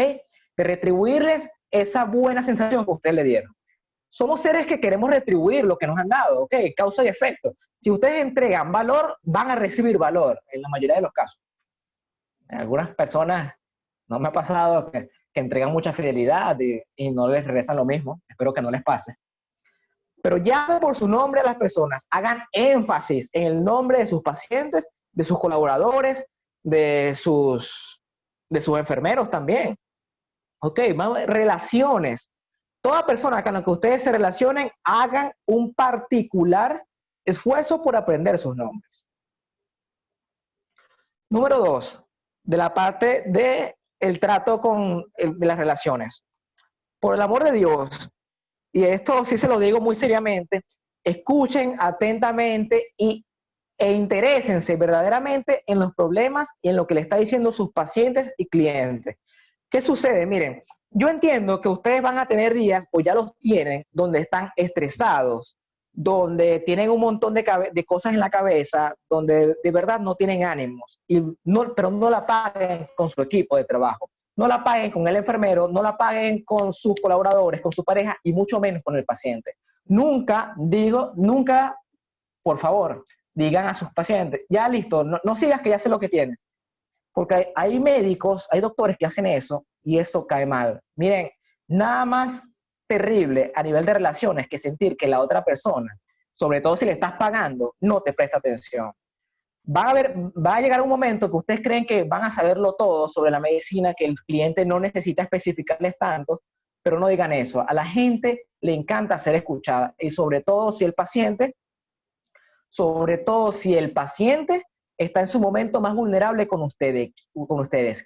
De retribuirles esa buena sensación que ustedes le dieron. Somos seres que queremos retribuir lo que nos han dado, ¿ok? Causa y efecto. Si ustedes entregan valor, van a recibir valor, en la mayoría de los casos. Algunas personas, no me ha pasado que entregan mucha fidelidad y no les regresan lo mismo. Espero que no les pase. Pero llamen por su nombre a las personas. Hagan énfasis en el nombre de sus pacientes, de sus colaboradores, de sus enfermeros también. Ok, relaciones. Toda persona con la que ustedes se relacionen, hagan un particular esfuerzo por aprender sus nombres. Número 2, de la parte del trato de las relaciones. Por el amor de Dios, y esto sí se lo digo muy seriamente, escuchen atentamente e interésense verdaderamente en los problemas y en lo que le está diciendo sus pacientes y clientes. ¿Qué sucede? Miren, yo entiendo que ustedes van a tener días, o ya los tienen, donde están estresados, donde tienen un montón de cosas en la cabeza, donde de verdad no tienen ánimos, pero no la paguen con su equipo de trabajo, no la paguen con el enfermero, no la paguen con sus colaboradores, con su pareja y mucho menos con el paciente. Nunca, por favor, digan a sus pacientes, ya listo, no sigas que ya sé lo que tienes. Porque hay médicos, hay doctores que hacen eso y esto cae mal. Miren, nada más terrible a nivel de relaciones que sentir que la otra persona, sobre todo si le estás pagando, no te presta atención. Va a llegar un momento que ustedes creen que van a saberlo todo sobre la medicina, que el cliente no necesita especificarles tanto, pero no digan eso. A la gente le encanta ser escuchada y sobre todo si el paciente está en su momento más vulnerable con ustedes.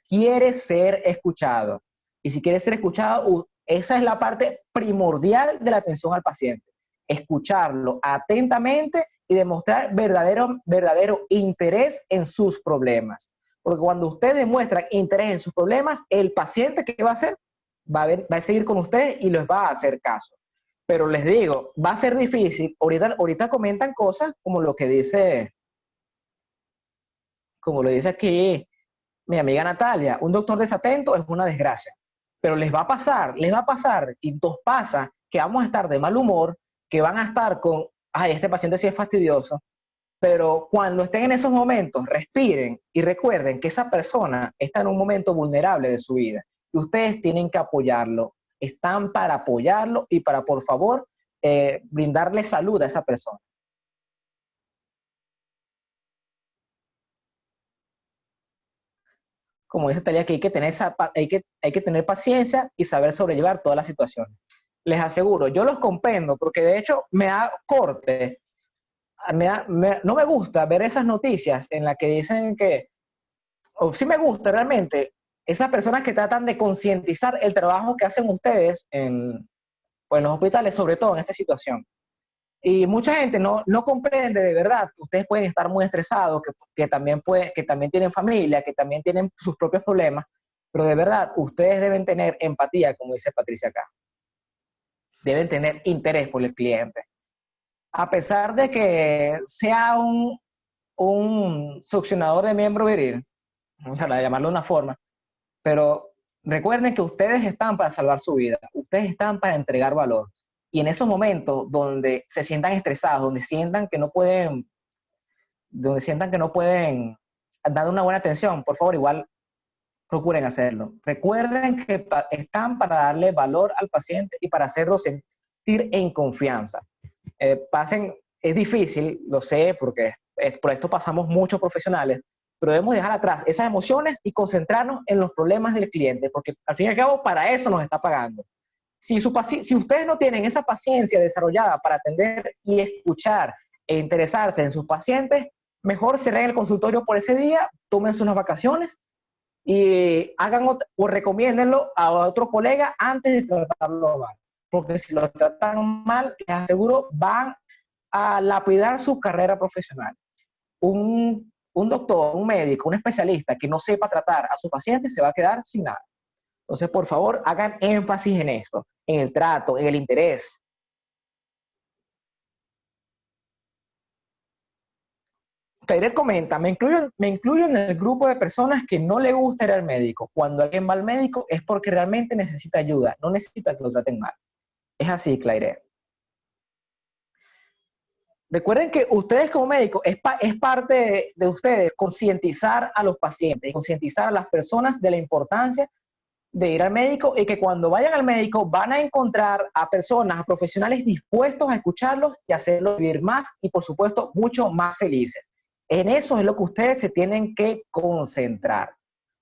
Quiere ser escuchado. Y si quiere ser escuchado, esa es la parte primordial de la atención al paciente. Escucharlo atentamente y demostrar verdadero interés en sus problemas. Porque cuando ustedes demuestran interés en sus problemas, el paciente, ¿qué va a hacer? Va a seguir con ustedes y les va a hacer caso. Pero les digo, va a ser difícil. Ahorita comentan cosas como lo dice aquí mi amiga Natalia, un doctor desatento es una desgracia. Pero les va a pasar, y nos pasa que vamos a estar de mal humor, que van a estar con, ay, este paciente sí es fastidioso, pero cuando estén en esos momentos, respiren y recuerden que esa persona está en un momento vulnerable de su vida y ustedes tienen que apoyarlo. Están para apoyarlo y para, por favor, brindarle salud a esa persona. Como dice Talia, que hay que tener paciencia y saber sobrellevar todas las situaciones. Les aseguro, yo los comprendo porque de hecho me da corte, no me gusta ver esas noticias en las que dicen que, o sí me gusta realmente, esas personas que tratan de concientizar el trabajo que hacen ustedes pues en los hospitales, sobre todo en esta situación. Y mucha gente no comprende de verdad que ustedes pueden estar muy estresados, que también tienen familia, que también tienen sus propios problemas, pero de verdad ustedes deben tener empatía, como dice Patricia acá. Deben tener interés por el cliente. A pesar de que sea un succionador de miembro viril, para llamarlo de una forma, pero recuerden que ustedes están para salvar su vida, ustedes están para entregar valor. y en esos momentos donde se sientan estresados, donde sientan que no pueden dar una buena atención, por favor, igual procuren hacerlo. Recuerden que están para darle valor al paciente y para hacerlo sentir en confianza. Es difícil, lo sé, porque por esto pasamos muchos profesionales, pero debemos dejar atrás esas emociones y concentrarnos en los problemas del cliente, porque al fin y al cabo para eso nos está pagando. Si ustedes no tienen esa paciencia desarrollada para atender y escuchar e interesarse en sus pacientes, mejor cierren el consultorio por ese día, tómense unas vacaciones y o recomiéndenlo a otro colega antes de tratarlo mal. Porque si lo tratan mal, les aseguro, van a lapidar su carrera profesional. Un doctor, un médico, un especialista que no sepa tratar a su paciente se va a quedar sin nada. Entonces, por favor, hagan énfasis en esto, en el trato, en el interés. Kairet comenta, me incluyo en el grupo de personas que no le gusta ir al médico. Cuando alguien va al médico es porque realmente necesita ayuda, no necesita que lo traten mal. Es así, Kairet. Recuerden que ustedes como médicos, es parte de ustedes concientizar a los pacientes, concientizar a las personas de la importancia de ir al médico y que cuando vayan al médico van a encontrar a personas, a profesionales dispuestos a escucharlos y hacerlos vivir más y, por supuesto, mucho más felices. En eso es lo que ustedes se tienen que concentrar,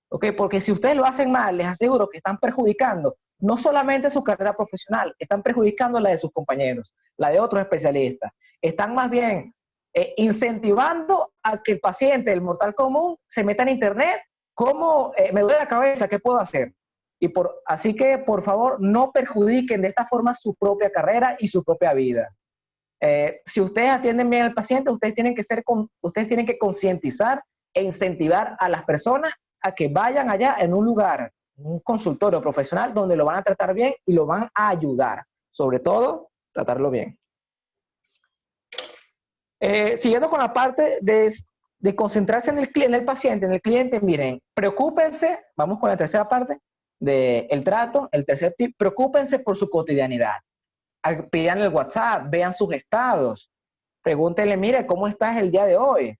¿ok? Porque si ustedes lo hacen mal, les aseguro que están perjudicando no solamente su carrera profesional, están perjudicando la de sus compañeros, la de otros especialistas. Están más bien incentivando a que el paciente, el mortal común, se meta en internet. ¿Cómo me duele la cabeza? ¿Qué puedo hacer? Así que, por favor, no perjudiquen de esta forma su propia carrera y su propia vida. Si ustedes atienden bien al paciente, ustedes tienen que concientizar e incentivar a las personas a que vayan allá en un lugar, un consultorio profesional donde lo van a tratar bien y lo van a ayudar. Sobre todo, tratarlo bien. Siguiendo con la parte de concentrarse en el paciente, en el cliente, miren, preocúpense, vamos con la tercera parte del trato, el tercer tip, preocúpense por su cotidianidad. Pidan el WhatsApp, vean sus estados, pregúntenle, mire, ¿cómo estás el día de hoy?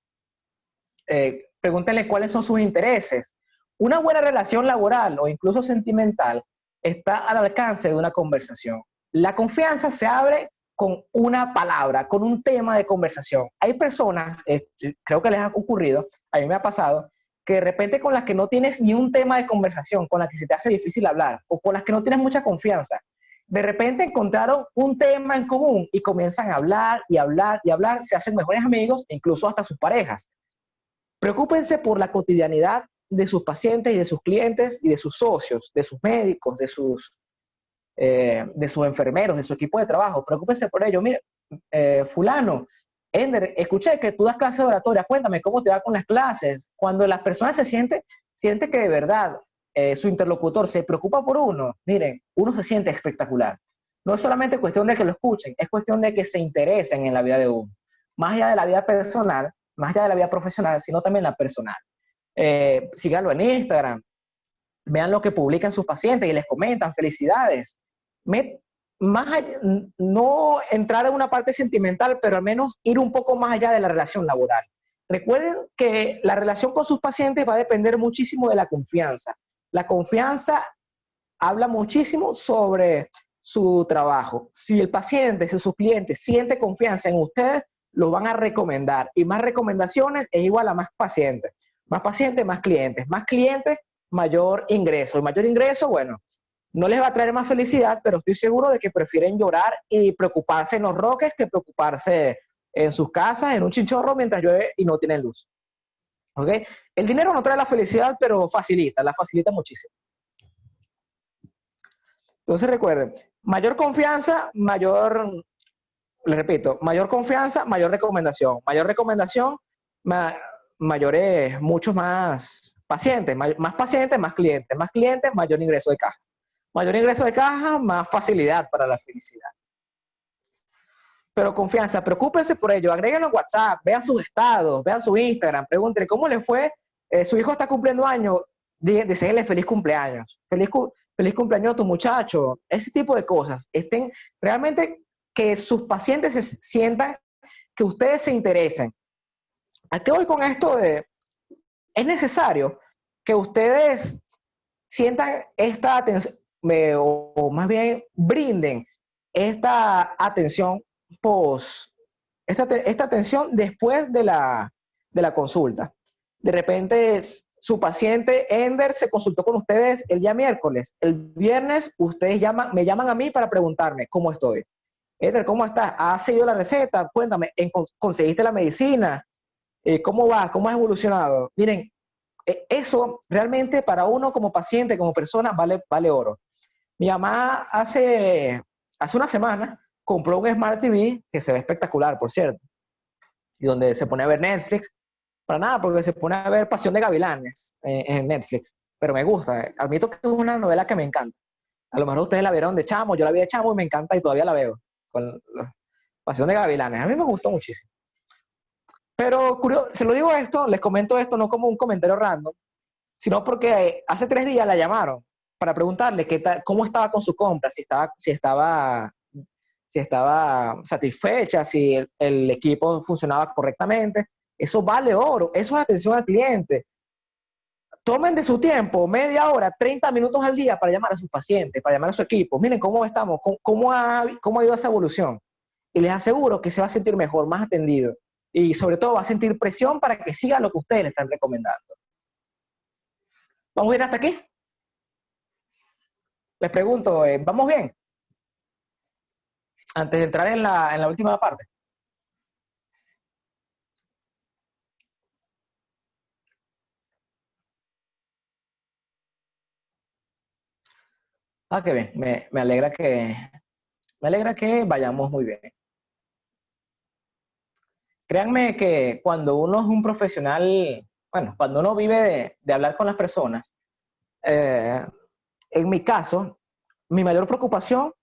Pregúntenle cuáles son sus intereses. Una buena relación laboral o incluso sentimental está al alcance de una conversación. La confianza se abre con una palabra, con un tema de conversación. Hay personas, creo que les ha ocurrido, a mí me ha pasado, que de repente con las que no tienes ni un tema de conversación, con las que se te hace difícil hablar, o con las que no tienes mucha confianza, de repente encontraron un tema en común y comienzan a hablar y hablar y hablar, se hacen mejores amigos, incluso hasta sus parejas. Preocúpense por la cotidianidad de sus pacientes y de sus clientes y de sus socios, de sus médicos, de sus enfermeros, de su equipo de trabajo. Preocúpense por ello. Mire, fulano, Ender, escuché que tú das clases de oratoria, cuéntame cómo te va con las clases. Cuando las personas siente que de verdad su interlocutor se preocupa por uno, miren, uno se siente espectacular. No es solamente cuestión de que lo escuchen, es cuestión de que se interesen en la vida de uno. Más allá de la vida personal, más allá de la vida profesional, sino también la personal. Síganlo en Instagram, vean lo que publican sus pacientes y les comentan, felicidades. No entrar en una parte sentimental, pero al menos ir un poco más allá de la relación laboral. Recuerden que la relación con sus pacientes va a depender muchísimo de la confianza. La confianza habla muchísimo sobre su trabajo. Si el paciente, si su cliente siente confianza en ustedes, lo van a recomendar. Y más recomendaciones es igual a más pacientes. Más pacientes, más clientes. Más clientes, mayor ingreso. El mayor ingreso, bueno, no les va a traer más felicidad, pero estoy seguro de que prefieren llorar y preocuparse en los roques que preocuparse en sus casas, en un chinchorro mientras llueve y no tienen luz. ¿Ok? El dinero no trae la felicidad, pero la facilita muchísimo. Entonces recuerden, mayor confianza, les repito, mayor confianza, mayor recomendación. Mayor recomendación, muchos más pacientes, más clientes, mayor ingreso de caja. Mayor ingreso de caja, más facilidad para la felicidad. Pero confianza, preocúpense por ello, agréguenlo en WhatsApp, vean sus estados, vean su Instagram, pregúntenle cómo le fue, su hijo está cumpliendo años, deséenle feliz cumpleaños, feliz cumpleaños a tu muchacho, ese tipo de cosas. Realmente que sus pacientes se sientan que ustedes se interesen. ¿A qué voy con esto de, es necesario que ustedes sientan esta atención, o más bien brinden esta atención esta atención después de la consulta? De repente su paciente Ender se consultó con ustedes el día miércoles. El viernes ustedes me llaman a mí para preguntarme cómo estoy. Ender, ¿cómo estás? ¿Has seguido la receta? Cuéntame, ¿conseguiste la medicina? ¿Cómo va? ¿Cómo has evolucionado? Miren, eso realmente para uno como paciente, como persona, vale oro. Mi mamá hace una semana compró un Smart TV que se ve espectacular, por cierto, y donde se pone a ver Netflix. Para nada, porque se pone a ver Pasión de Gavilanes en Netflix. Pero me gusta, admito que es una novela que me encanta. A lo mejor ustedes la vieron de chamo, yo la vi de chamo y me encanta y todavía la veo. Pasión de Gavilanes, a mí me gustó muchísimo. Pero se lo digo esto, les comento esto no como un comentario random, sino porque hace 3 días la llamaron para preguntarle cómo estaba con su compra, si estaba satisfecha, si el equipo funcionaba correctamente. Eso vale oro, eso es atención al cliente. Tomen de su tiempo media hora, 30 minutos al día para llamar a sus pacientes, para llamar a su equipo. Miren cómo estamos, cómo ha ido esa evolución. Y les aseguro que se va a sentir mejor, más atendido. Y sobre todo va a sentir presión para que siga lo que ustedes le están recomendando. ¿Vamos bien hasta aquí? Les pregunto, ¿vamos bien? Antes de entrar en la última parte. Ah, qué bien. Me alegra que vayamos muy bien. Créanme que cuando uno es un profesional, bueno, cuando uno vive de hablar con las personas, en mi caso, mi mayor preocupación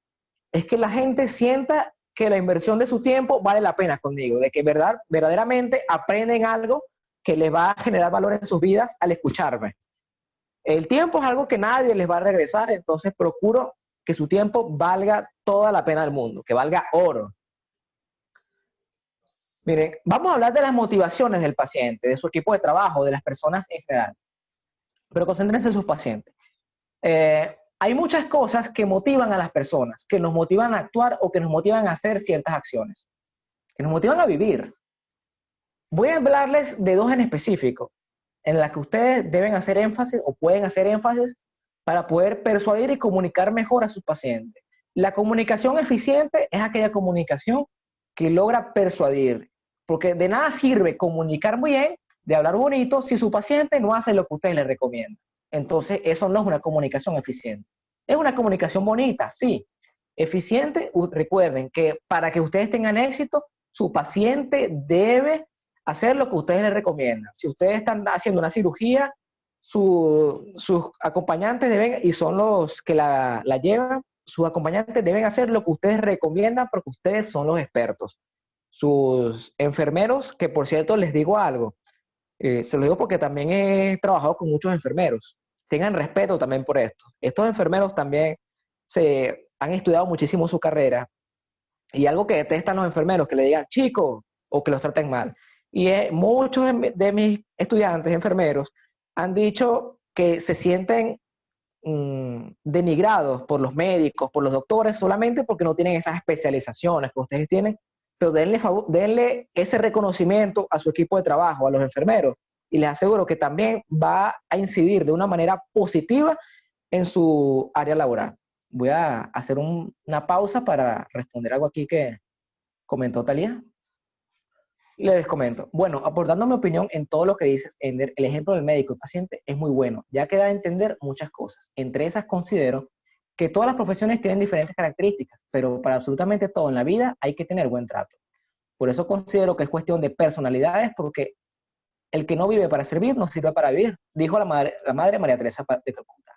es que la gente sienta que la inversión de su tiempo vale la pena conmigo, de que verdaderamente aprenden algo que les va a generar valor en sus vidas al escucharme. El tiempo es algo que nadie les va a regresar, entonces procuro que su tiempo valga toda la pena del mundo, que valga oro. Miren, vamos a hablar de las motivaciones del paciente, de su equipo de trabajo, de las personas en general, pero concéntrense en sus pacientes. Hay muchas cosas que motivan a las personas, que nos motivan a actuar o que nos motivan a hacer ciertas acciones, que nos motivan a vivir. Voy a hablarles de 2 en específico, en las que ustedes deben hacer énfasis o pueden hacer énfasis para poder persuadir y comunicar mejor a sus pacientes. La comunicación eficiente es aquella comunicación que logra persuadir, porque de nada sirve comunicar muy bien, de hablar bonito, si su paciente no hace lo que ustedes le recomiendan. Entonces, eso no es una comunicación eficiente. Es una comunicación bonita, sí. Eficiente, recuerden que para que ustedes tengan éxito, su paciente debe hacer lo que ustedes le recomiendan. Si ustedes están haciendo una cirugía, sus acompañantes deben, y son los que la llevan, sus acompañantes deben hacer lo que ustedes recomiendan porque ustedes son los expertos. Sus enfermeros, que por cierto les digo algo, se lo digo porque también he trabajado con muchos enfermeros. Tengan respeto también por esto. Estos enfermeros también se han estudiado muchísimo su carrera y algo que detestan los enfermeros, que le digan chico o que los traten mal. Y muchos de mis estudiantes enfermeros han dicho que se sienten denigrados por los médicos, por los doctores, solamente porque no tienen esas especializaciones que ustedes tienen, pero denle ese reconocimiento a su equipo de trabajo, a los enfermeros, y les aseguro que también va a incidir de una manera positiva en su área laboral. Voy a hacer una pausa para responder algo aquí que comentó Talía. Les comento. Bueno, aportando mi opinión en todo lo que dices, Ender, el ejemplo del médico y paciente es muy bueno, ya que da a entender muchas cosas. Entre esas considero que todas las profesiones tienen diferentes características, pero para absolutamente todo en la vida hay que tener buen trato. Por eso considero que es cuestión de personalidades, porque el que no vive para servir no sirve para vivir, dijo la madre María Teresa de Calcuta.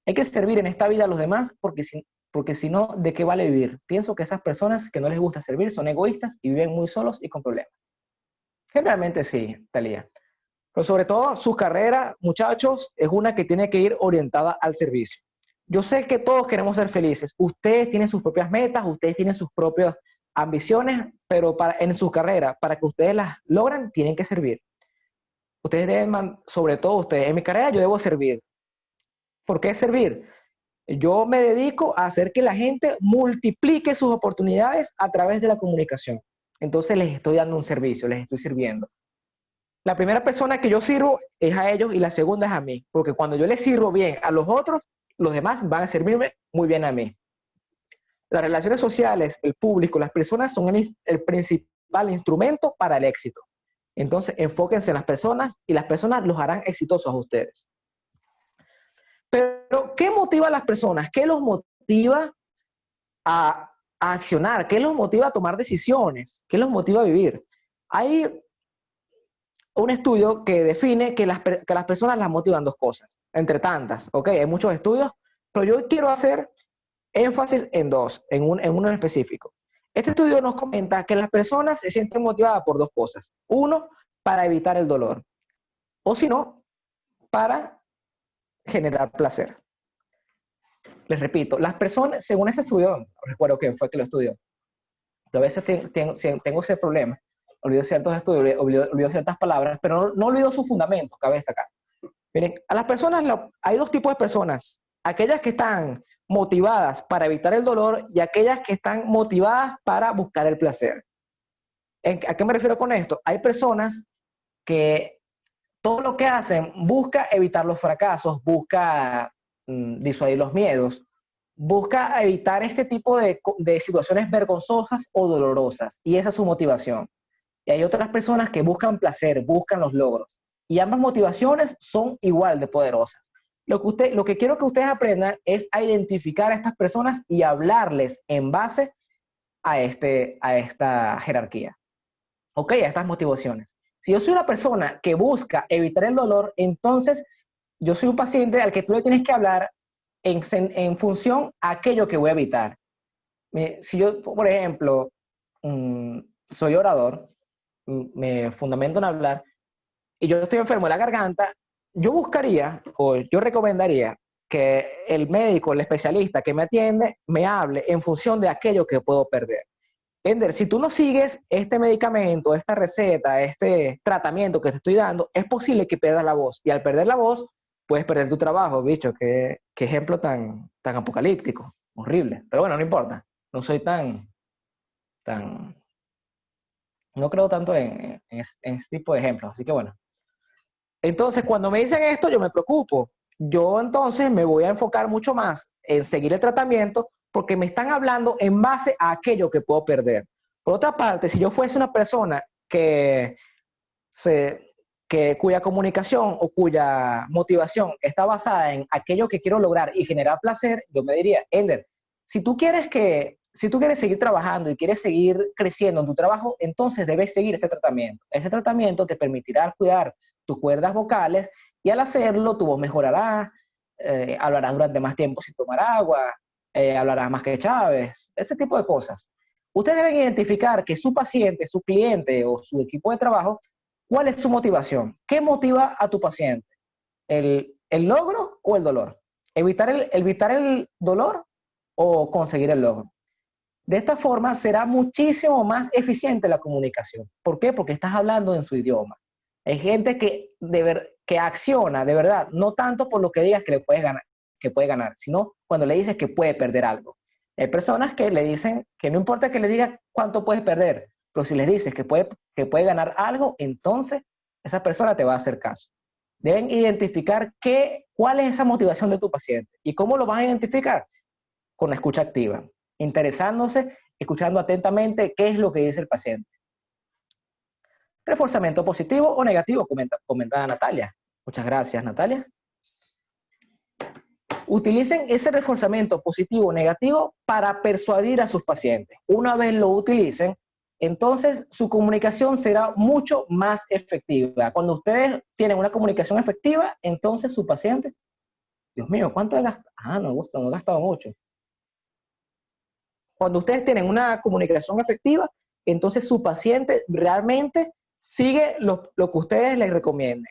Hay que servir en esta vida a los demás porque si no, ¿de qué vale vivir? Pienso que esas personas que no les gusta servir son egoístas y viven muy solos y con problemas. Generalmente sí, Talía. Pero sobre todo su carrera, muchachos, es una que tiene que ir orientada al servicio. Yo sé que todos queremos ser felices. Ustedes tienen sus propias metas, ustedes tienen sus propias ambiciones, pero en su carrera, para que ustedes las logren, tienen que servir. Ustedes deben, sobre todo ustedes, en mi carrera yo debo servir. ¿Por qué servir? Yo me dedico a hacer que la gente multiplique sus oportunidades a través de la comunicación. Entonces les estoy dando un servicio, les estoy sirviendo. La primera persona que yo sirvo es a ellos y la segunda es a mí, porque cuando yo les sirvo bien a los otros, los demás van a servirme muy bien a mí. Las relaciones sociales, el público, las personas son el principal instrumento para el éxito. Entonces, enfóquense en las personas y las personas los harán exitosos a ustedes. Pero, ¿qué motiva a las personas? ¿Qué los motiva a accionar? ¿Qué los motiva a tomar decisiones? ¿Qué los motiva a vivir? Hay un estudio que define que las personas las motivan dos cosas, entre tantas, ¿ok? Hay muchos estudios, pero yo quiero hacer énfasis en dos, en uno en específico. Este estudio nos comenta que las personas se sienten motivadas por dos cosas. Uno, para evitar el dolor. O si no, para generar placer. Les repito, las personas, según este estudio, no recuerdo quién fue que lo estudió, pero a veces tengo ese problema. Olvido ciertos estudios, olvido ciertas palabras, pero no olvido sus fundamentos, cabe destacar. Miren, a las personas, hay dos tipos de personas. Aquellas que están motivadas para evitar el dolor y aquellas que están motivadas para buscar el placer. ¿A qué me refiero con esto? Hay personas que todo lo que hacen busca evitar los fracasos, busca disuadir los miedos, busca evitar este tipo de situaciones vergonzosas o dolorosas. Y esa es su motivación. Y hay otras personas que buscan placer, buscan los logros. Y ambas motivaciones son igual de poderosas. Lo que quiero que ustedes aprendan es a identificar a estas personas y hablarles en base a esta jerarquía. ¿Ok? A estas motivaciones. Si yo soy una persona que busca evitar el dolor, entonces yo soy un paciente al que tú le tienes que hablar en función a aquello que voy a evitar. Si yo, por ejemplo, soy orador, me fundamento en hablar, y yo estoy enfermo de la garganta, yo buscaría o yo recomendaría que el médico, el especialista que me atiende, me hable en función de aquello que puedo perder. Ender, si tú no sigues este medicamento, esta receta, este tratamiento que te estoy dando, es posible que pierdas la voz. Y al perder la voz, puedes perder tu trabajo, bicho. Qué ejemplo tan apocalíptico. Horrible. Pero bueno, no importa. No soy tan, no creo tanto en este tipo de ejemplos. Así que bueno. Entonces, cuando me dicen esto, yo me preocupo. Yo entonces me voy a enfocar mucho más en seguir el tratamiento porque me están hablando en base a aquello que puedo perder. Por otra parte, si yo fuese una persona cuya comunicación o cuya motivación está basada en aquello que quiero lograr y generar placer, yo me diría, Ender, si tú quieres seguir trabajando y quieres seguir creciendo en tu trabajo, entonces debes seguir este tratamiento. Este tratamiento te permitirá cuidar tus cuerdas vocales y al hacerlo tu voz mejorará, hablarás durante más tiempo sin tomar agua, hablarás más que Chávez, ese tipo de cosas. Ustedes deben identificar que su paciente, su cliente o su equipo de trabajo, ¿cuál es su motivación? ¿Qué motiva a tu paciente? ¿El logro o el dolor? ¿Evitar el dolor o conseguir el logro? De esta forma será muchísimo más eficiente la comunicación. ¿Por qué? Porque estás hablando en su idioma. Hay gente que acciona de verdad, no tanto por lo que digas que puede ganar, sino cuando le dices que puede perder algo. Hay personas que le dicen que no importa que le digas cuánto puedes perder, pero si les dices que puede ganar algo, entonces esa persona te va a hacer caso. Deben identificar cuál es esa motivación de tu paciente. ¿Y cómo lo van a identificar? Con la escucha activa, interesándose, escuchando atentamente qué es lo que dice el paciente. Reforzamiento positivo o negativo, comenta Natalia. Muchas gracias, Natalia. Utilicen ese reforzamiento positivo o negativo para persuadir a sus pacientes. Una vez lo utilicen, entonces su comunicación será mucho más efectiva. Cuando ustedes tienen una comunicación efectiva, entonces su paciente, Dios mío, ¿cuánto he gastado? No he gastado mucho. Cuando ustedes tienen una comunicación efectiva, entonces su paciente realmente sigue lo que ustedes les recomienden.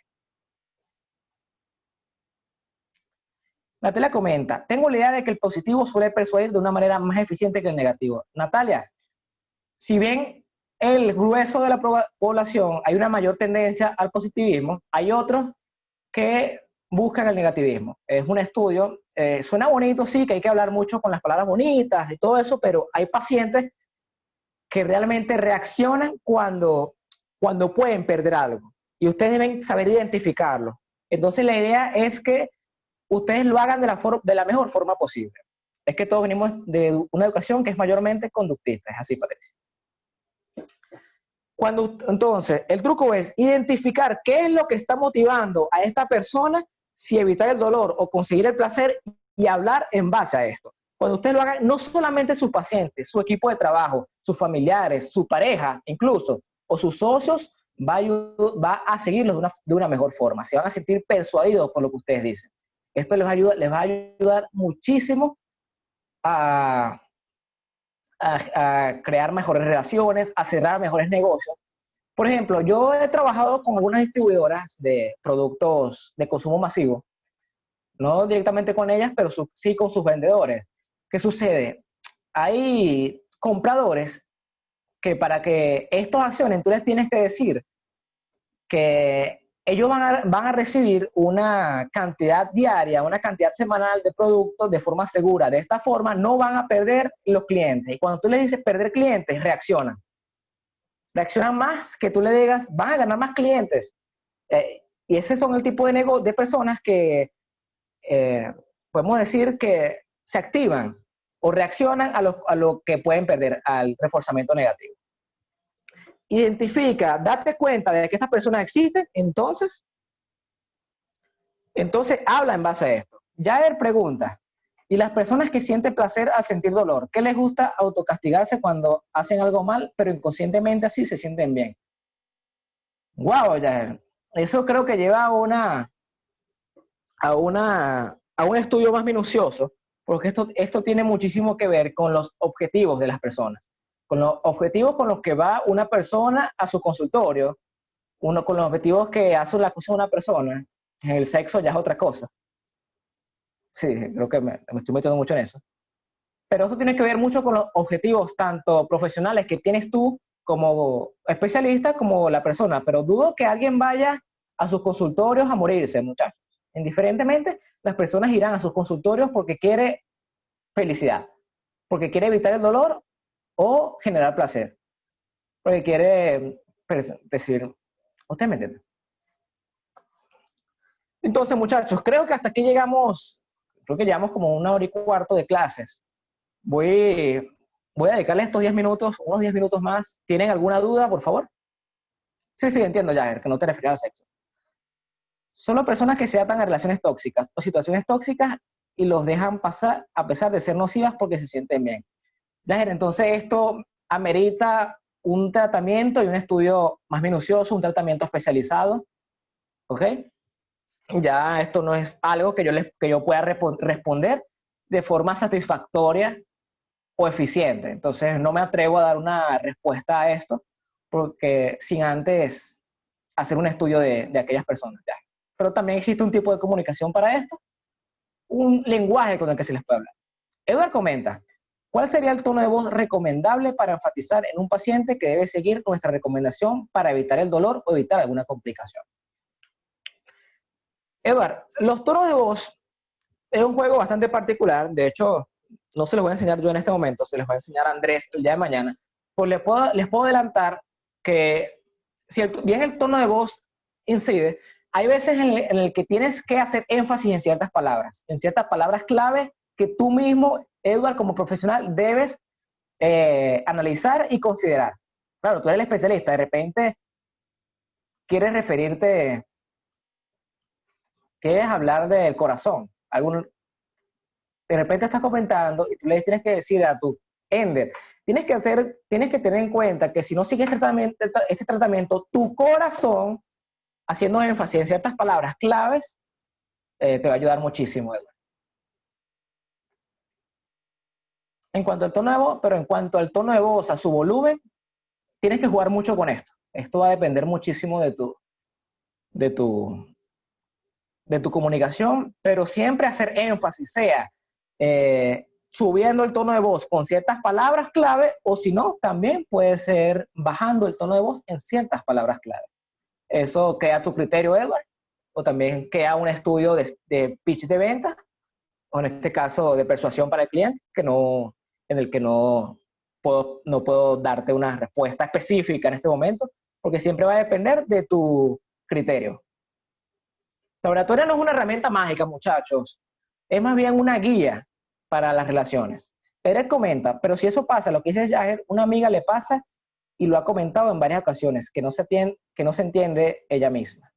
Natalia comenta, tengo la idea de que el positivo suele persuadir de una manera más eficiente que el negativo. Natalia, si bien el grueso de la población hay una mayor tendencia al positivismo, hay otros que buscan el negativismo. Es un estudio, suena bonito, sí, que hay que hablar mucho con las palabras bonitas y todo eso, pero hay pacientes que realmente reaccionan cuando pueden perder algo. Y ustedes deben saber identificarlo. Entonces la idea es que ustedes lo hagan de la mejor forma posible. Es que todos venimos de una educación que es mayormente conductista. Es así, Patricia. Entonces, el truco es identificar qué es lo que está motivando a esta persona, si evitar el dolor o conseguir el placer, y hablar en base a esto. Cuando ustedes lo hagan, no solamente sus pacientes, su equipo de trabajo, sus familiares, su pareja, incluso, o sus socios, va a seguirlos de una mejor forma. Se van a sentir persuadidos por lo que ustedes dicen. Esto les va a ayudar muchísimo a crear mejores relaciones, a cerrar mejores negocios. Por ejemplo, yo he trabajado con algunas distribuidoras de productos de consumo masivo, no directamente con ellas, pero sí con sus vendedores. ¿Qué sucede? Hay compradores que para que estos accionen, tú les tienes que decir que ellos van a recibir una cantidad diaria, una cantidad semanal de productos de forma segura. De esta forma no van a perder los clientes. Y cuando tú les dices perder clientes, reaccionan. Reaccionan más que tú le digas, van a ganar más clientes. Y ese son el tipo de personas que podemos decir que se activan o reaccionan a lo que pueden perder, al reforzamiento negativo. Identifica, date cuenta de que estas personas existen, entonces habla en base a esto. Jair pregunta, ¿y las personas que sienten placer al sentir dolor? ¿Qué les gusta autocastigarse cuando hacen algo mal, pero inconscientemente así se sienten bien? Wow, Jair. Eso creo que lleva a un estudio más minucioso, porque esto tiene muchísimo que ver con los objetivos de las personas, con los objetivos con los que va una persona a su consultorio, con los objetivos que hace la cosa de una persona. En el sexo ya es otra cosa. Sí, creo que me estoy metiendo mucho en eso. Pero eso tiene que ver mucho con los objetivos tanto profesionales que tienes tú como especialista como la persona. Pero dudo que alguien vaya a sus consultorios a morirse, muchachos. Indiferentemente, las personas irán a sus consultorios porque quiere felicidad, porque quiere evitar el dolor o generar placer, porque quiere decir, ¿usted me entiende? Entonces, muchachos, creo que hasta aquí llegamos, creo que llevamos como 1 hora y cuarto de clases. Voy a dedicarle estos 10 minutos, unos 10 minutos más. ¿Tienen alguna duda, por favor? Sí, entiendo, Jair, que no te refieres al sexo. Solo personas que se atan a relaciones tóxicas o situaciones tóxicas y los dejan pasar a pesar de ser nocivas porque se sienten bien. Jair, entonces esto amerita un tratamiento y un estudio más minucioso, un tratamiento especializado, ¿ok? Ya esto no es algo que yo pueda responder de forma satisfactoria o eficiente. Entonces no me atrevo a dar una respuesta a esto porque sin antes hacer un estudio de aquellas personas. Ya. Pero también existe un tipo de comunicación para esto, un lenguaje con el que se les puede hablar. Edward comenta, ¿cuál sería el tono de voz recomendable para enfatizar en un paciente que debe seguir nuestra recomendación para evitar el dolor o evitar alguna complicación? Edward, los tonos de voz es un juego bastante particular. De hecho, no se los voy a enseñar yo en este momento, se les va a enseñar a Andrés el día de mañana. Pues les puedo adelantar que si bien el tono de voz incide, hay veces en el que tienes que hacer énfasis en ciertas palabras clave que tú mismo, Edward, como profesional, debes analizar y considerar. Claro, tú eres el especialista, de repente quieres quieres hablar del corazón, de repente estás comentando y tú le tienes que decir a tu Ender, tienes que tener en cuenta que si no sigues este tratamiento, tu corazón, haciendo énfasis en ciertas palabras claves, te va a ayudar muchísimo, Edward. En cuanto al tono de voz, a su volumen, tienes que jugar mucho con esto. Esto va a depender muchísimo de tu de tu comunicación, pero siempre hacer énfasis, sea subiendo el tono de voz con ciertas palabras clave, o si no, también puede ser bajando el tono de voz en ciertas palabras clave. Eso queda a tu criterio, Edward, o también queda un estudio de pitch de venta, o en este caso de persuasión para el cliente, en el que no puedo darte una respuesta específica en este momento, porque siempre va a depender de tu criterio. La oratoria no es una herramienta mágica, muchachos, es más bien una guía para las relaciones. Pérez comenta, pero si eso pasa, lo que dice Jagger, una amiga le pasa y lo ha comentado en varias ocasiones, que no se entiende ella misma.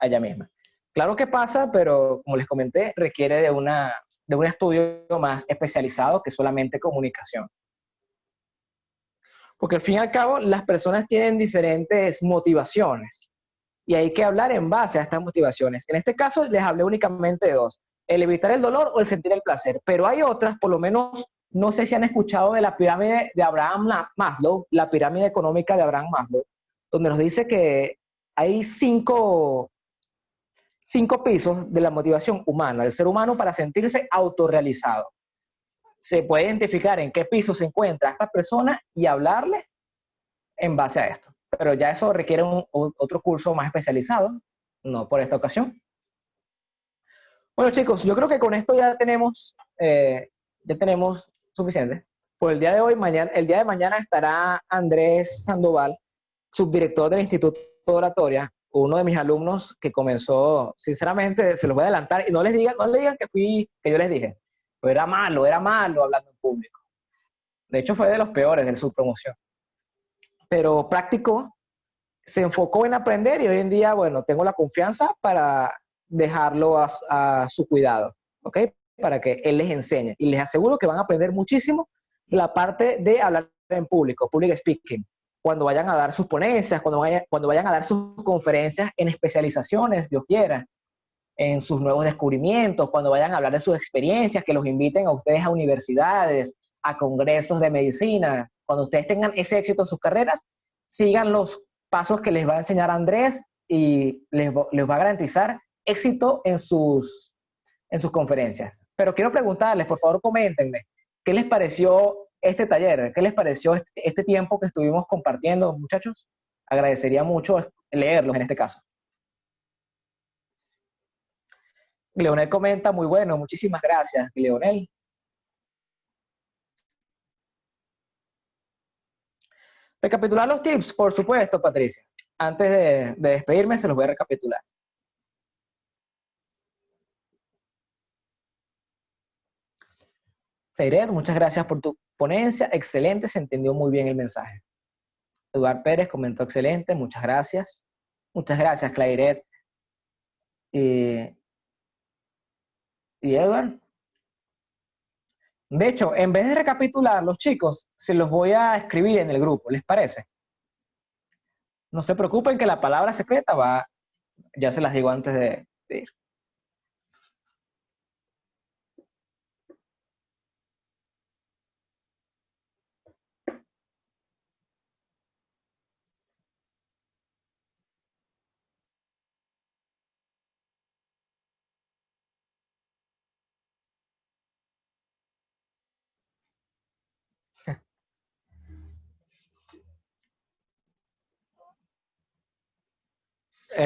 Claro que pasa, pero como les comenté, requiere de un estudio más especializado que solamente comunicación. Porque al fin y al cabo, las personas tienen diferentes motivaciones y hay que hablar en base a estas motivaciones. En este caso, les hablé únicamente de dos: el evitar el dolor o el sentir el placer. Pero hay otras, por lo menos, no sé si han escuchado de la pirámide de Abraham Maslow, la pirámide económica de Abraham Maslow, donde nos dice que hay cinco pisos de la motivación humana, del ser humano, para sentirse autorrealizado. Se puede identificar en qué piso se encuentra esta persona y hablarle en base a esto. Pero ya eso requiere otro curso más especializado, no por esta ocasión. Bueno, chicos, yo creo que con esto ya tenemos suficiente. Por el día de hoy, el día de mañana estará Andrés Sandoval, subdirector del Instituto de Oratoria, uno de mis alumnos que comenzó, sinceramente, se los voy a adelantar, y no le digan que yo les dije, pero era malo hablando en público. De hecho, fue de los peores de su promoción. Pero práctico, se enfocó en aprender, y hoy en día, bueno, tengo la confianza para dejarlo a su cuidado, ¿ok? Para que él les enseñe. Y les aseguro que van a aprender muchísimo la parte de hablar en público, public speaking, cuando vayan a dar sus ponencias, cuando vayan a dar sus conferencias en especializaciones, Dios quiera, en sus nuevos descubrimientos, cuando vayan a hablar de sus experiencias, que los inviten a ustedes a universidades, a congresos de medicina. Cuando ustedes tengan ese éxito en sus carreras, sigan los pasos que les va a enseñar Andrés y les va a garantizar éxito en sus conferencias. Pero quiero preguntarles, por favor, coméntenme, ¿qué les pareció este taller? ¿Qué les pareció este tiempo que estuvimos compartiendo, muchachos? Agradecería mucho leerlos en este caso. Leonel comenta, muy bueno, muchísimas gracias, Leonel. Recapitular los tips, por supuesto, Patricia. Antes de despedirme, se los voy a recapitular. Feiret, muchas gracias por tu ponencia, excelente, se entendió muy bien el mensaje. Eduard Pérez comentó excelente, muchas gracias. Muchas gracias, Clairet y Edward. De hecho, en vez de recapitular los chicos, se los voy a escribir en el grupo, ¿les parece? No se preocupen que la palabra secreta ya se las digo antes de ir.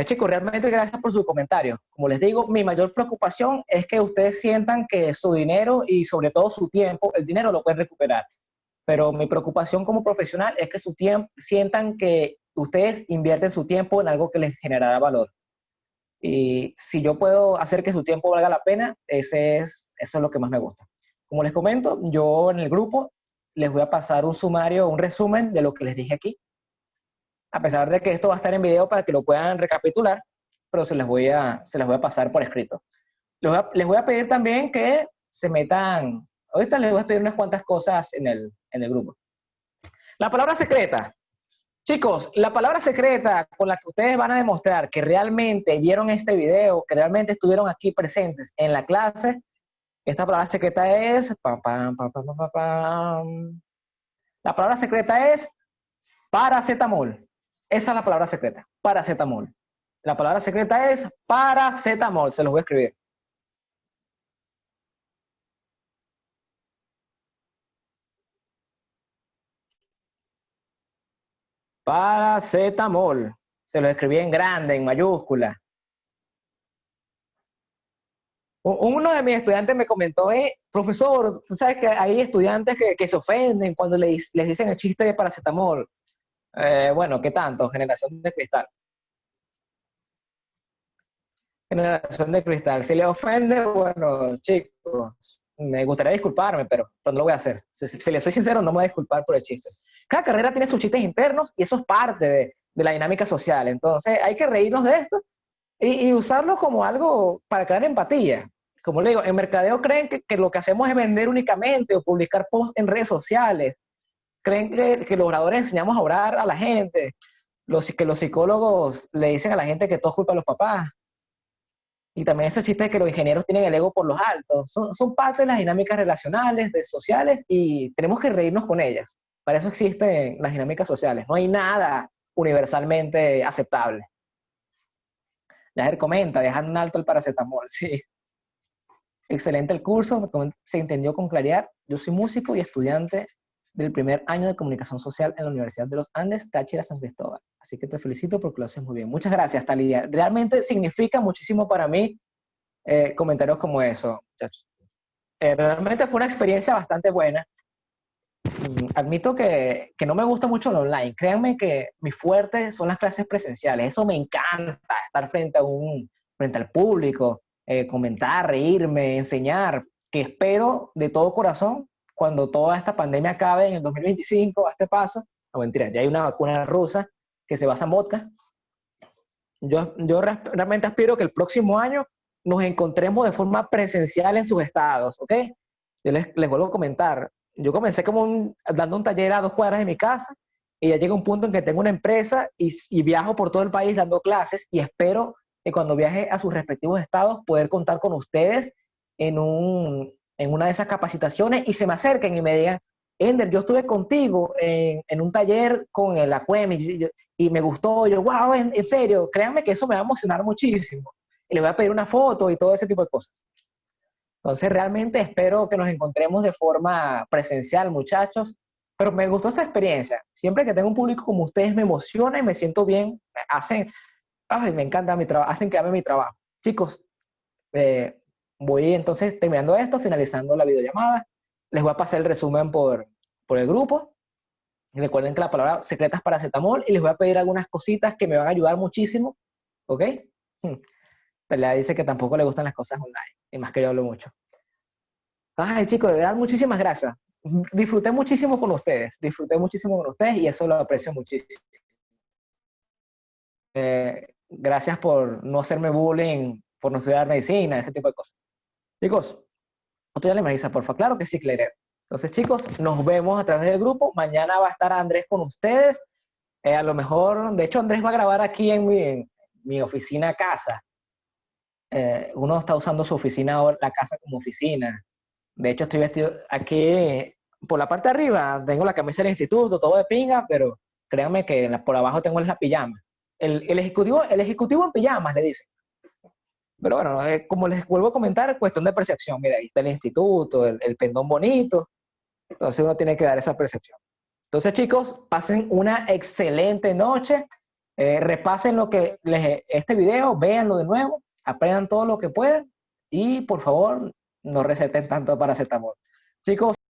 Chicos, realmente gracias por su comentario. Como les digo, mi mayor preocupación es que ustedes sientan que su dinero y sobre todo su tiempo, el dinero lo pueden recuperar. Pero mi preocupación como profesional es que sientan que ustedes invierten su tiempo en algo que les generará valor. Y si yo puedo hacer que su tiempo valga la pena, eso es lo que más me gusta. Como les comento, yo en el grupo les voy a pasar un sumario, un resumen de lo que les dije aquí, a pesar de que esto va a estar en video para que lo puedan recapitular, pero se las voy a pasar por escrito. Les voy a pedir también que se metan, ahorita les voy a pedir unas cuantas cosas en el grupo. La palabra secreta. Chicos, la palabra secreta con la que ustedes van a demostrar que realmente vieron este video, que realmente estuvieron aquí presentes en la clase, esta palabra secreta es... La palabra secreta es paracetamol. Esa es la palabra secreta, paracetamol. La palabra secreta es paracetamol, se los voy a escribir. Paracetamol. Se lo escribí en grande, en mayúscula. Uno de mis estudiantes me comentó, profesor, tú sabes que hay estudiantes que se ofenden cuando les dicen el chiste de paracetamol. Bueno, ¿qué tanto? Generación de cristal. Generación de cristal. Si le ofende, bueno, chicos, me gustaría disculparme, pero no lo voy a hacer. Si le soy sincero, no me voy a disculpar por el chiste. Cada carrera tiene sus chistes internos y eso es parte de la dinámica social. Entonces, hay que reírnos de esto y usarlo como algo para crear empatía. Como le digo, en mercadeo creen que lo que hacemos es vender únicamente o publicar posts en redes sociales. Creen que los oradores enseñamos a orar a la gente. Que los psicólogos le dicen a la gente que todo es culpa de los papás. Y también ese chiste de que los ingenieros tienen el ego por los altos. Son parte de las dinámicas relacionales, de sociales, y tenemos que reírnos con ellas. Para eso existen las dinámicas sociales. No hay nada universalmente aceptable. Yajer comenta, dejando en alto el paracetamol. Sí, excelente el curso, se entendió con claridad. Yo soy músico y estudiante del primer año de comunicación social en la Universidad de los Andes, Táchira, San Cristóbal. Así que te felicito porque lo haces muy bien. Muchas gracias, Talía. Realmente significa muchísimo para mí comentarios como eso, muchachos. Realmente fue una experiencia bastante buena. Admito que no me gusta mucho el online. Créanme que mi fuerte son las clases presenciales. Eso me encanta, estar frente al público, comentar, reírme, enseñar, que espero de todo corazón cuando toda esta pandemia acabe en el 2025, a este paso. No, mentira, ya hay una vacuna rusa que se basa en vodka. Yo realmente aspiro que el próximo año nos encontremos de forma presencial en sus estados, ¿ok? Yo les vuelvo a comentar. Yo comencé dando un taller a 2 cuadras de mi casa y ya llega un punto en que tengo una empresa y viajo por todo el país dando clases y espero que cuando viaje a sus respectivos estados poder contar con ustedes en una de esas capacitaciones y se me acerquen y me digan, Ender, yo estuve contigo en un taller con el ACUEM y me gustó. Yo, wow, en serio, créanme que eso me va a emocionar muchísimo. Y les voy a pedir una foto y todo ese tipo de cosas. Entonces, realmente espero que nos encontremos de forma presencial, muchachos. Pero me gustó esa experiencia. Siempre que tengo un público como ustedes, me emociona y me siento bien. Me encanta mi trabajo, hacen que ame mi trabajo. Chicos, eh, voy entonces terminando esto, finalizando la videollamada. Les voy a pasar el resumen por el grupo. Y recuerden que la palabra secreta es paracetamol y les voy a pedir algunas cositas que me van a ayudar muchísimo. ¿Ok? Pelea dice que tampoco le gustan las cosas online. Y más que yo hablo mucho. Ay, chicos, de verdad, muchísimas gracias. Disfruté muchísimo con ustedes. Disfruté muchísimo con ustedes y eso lo aprecio muchísimo. Gracias por no hacerme bullying, por no estudiar medicina, ese tipo de cosas. Chicos, ¿estudian medicina, porfa? Claro que sí, Claire. Entonces, chicos, nos vemos a través del grupo. Mañana va a estar Andrés con ustedes. A lo mejor, de hecho, Andrés va a grabar aquí en mi oficina casa. Uno está usando su oficina ahora, la casa como oficina. De hecho, estoy vestido aquí por la parte de arriba, tengo la camisa del instituto, todo de pinga, pero créanme que por abajo tengo la pijama. El ejecutivo en pijamas, le dicen. Pero bueno, como les vuelvo a comentar, cuestión de percepción. Mira, ahí está el instituto, el pendón bonito. Entonces uno tiene que dar esa percepción. Entonces, chicos, pasen una excelente noche. Repasen este video, véanlo de nuevo, aprendan todo lo que puedan y por favor, no receten tanto paracetamol. Chicos,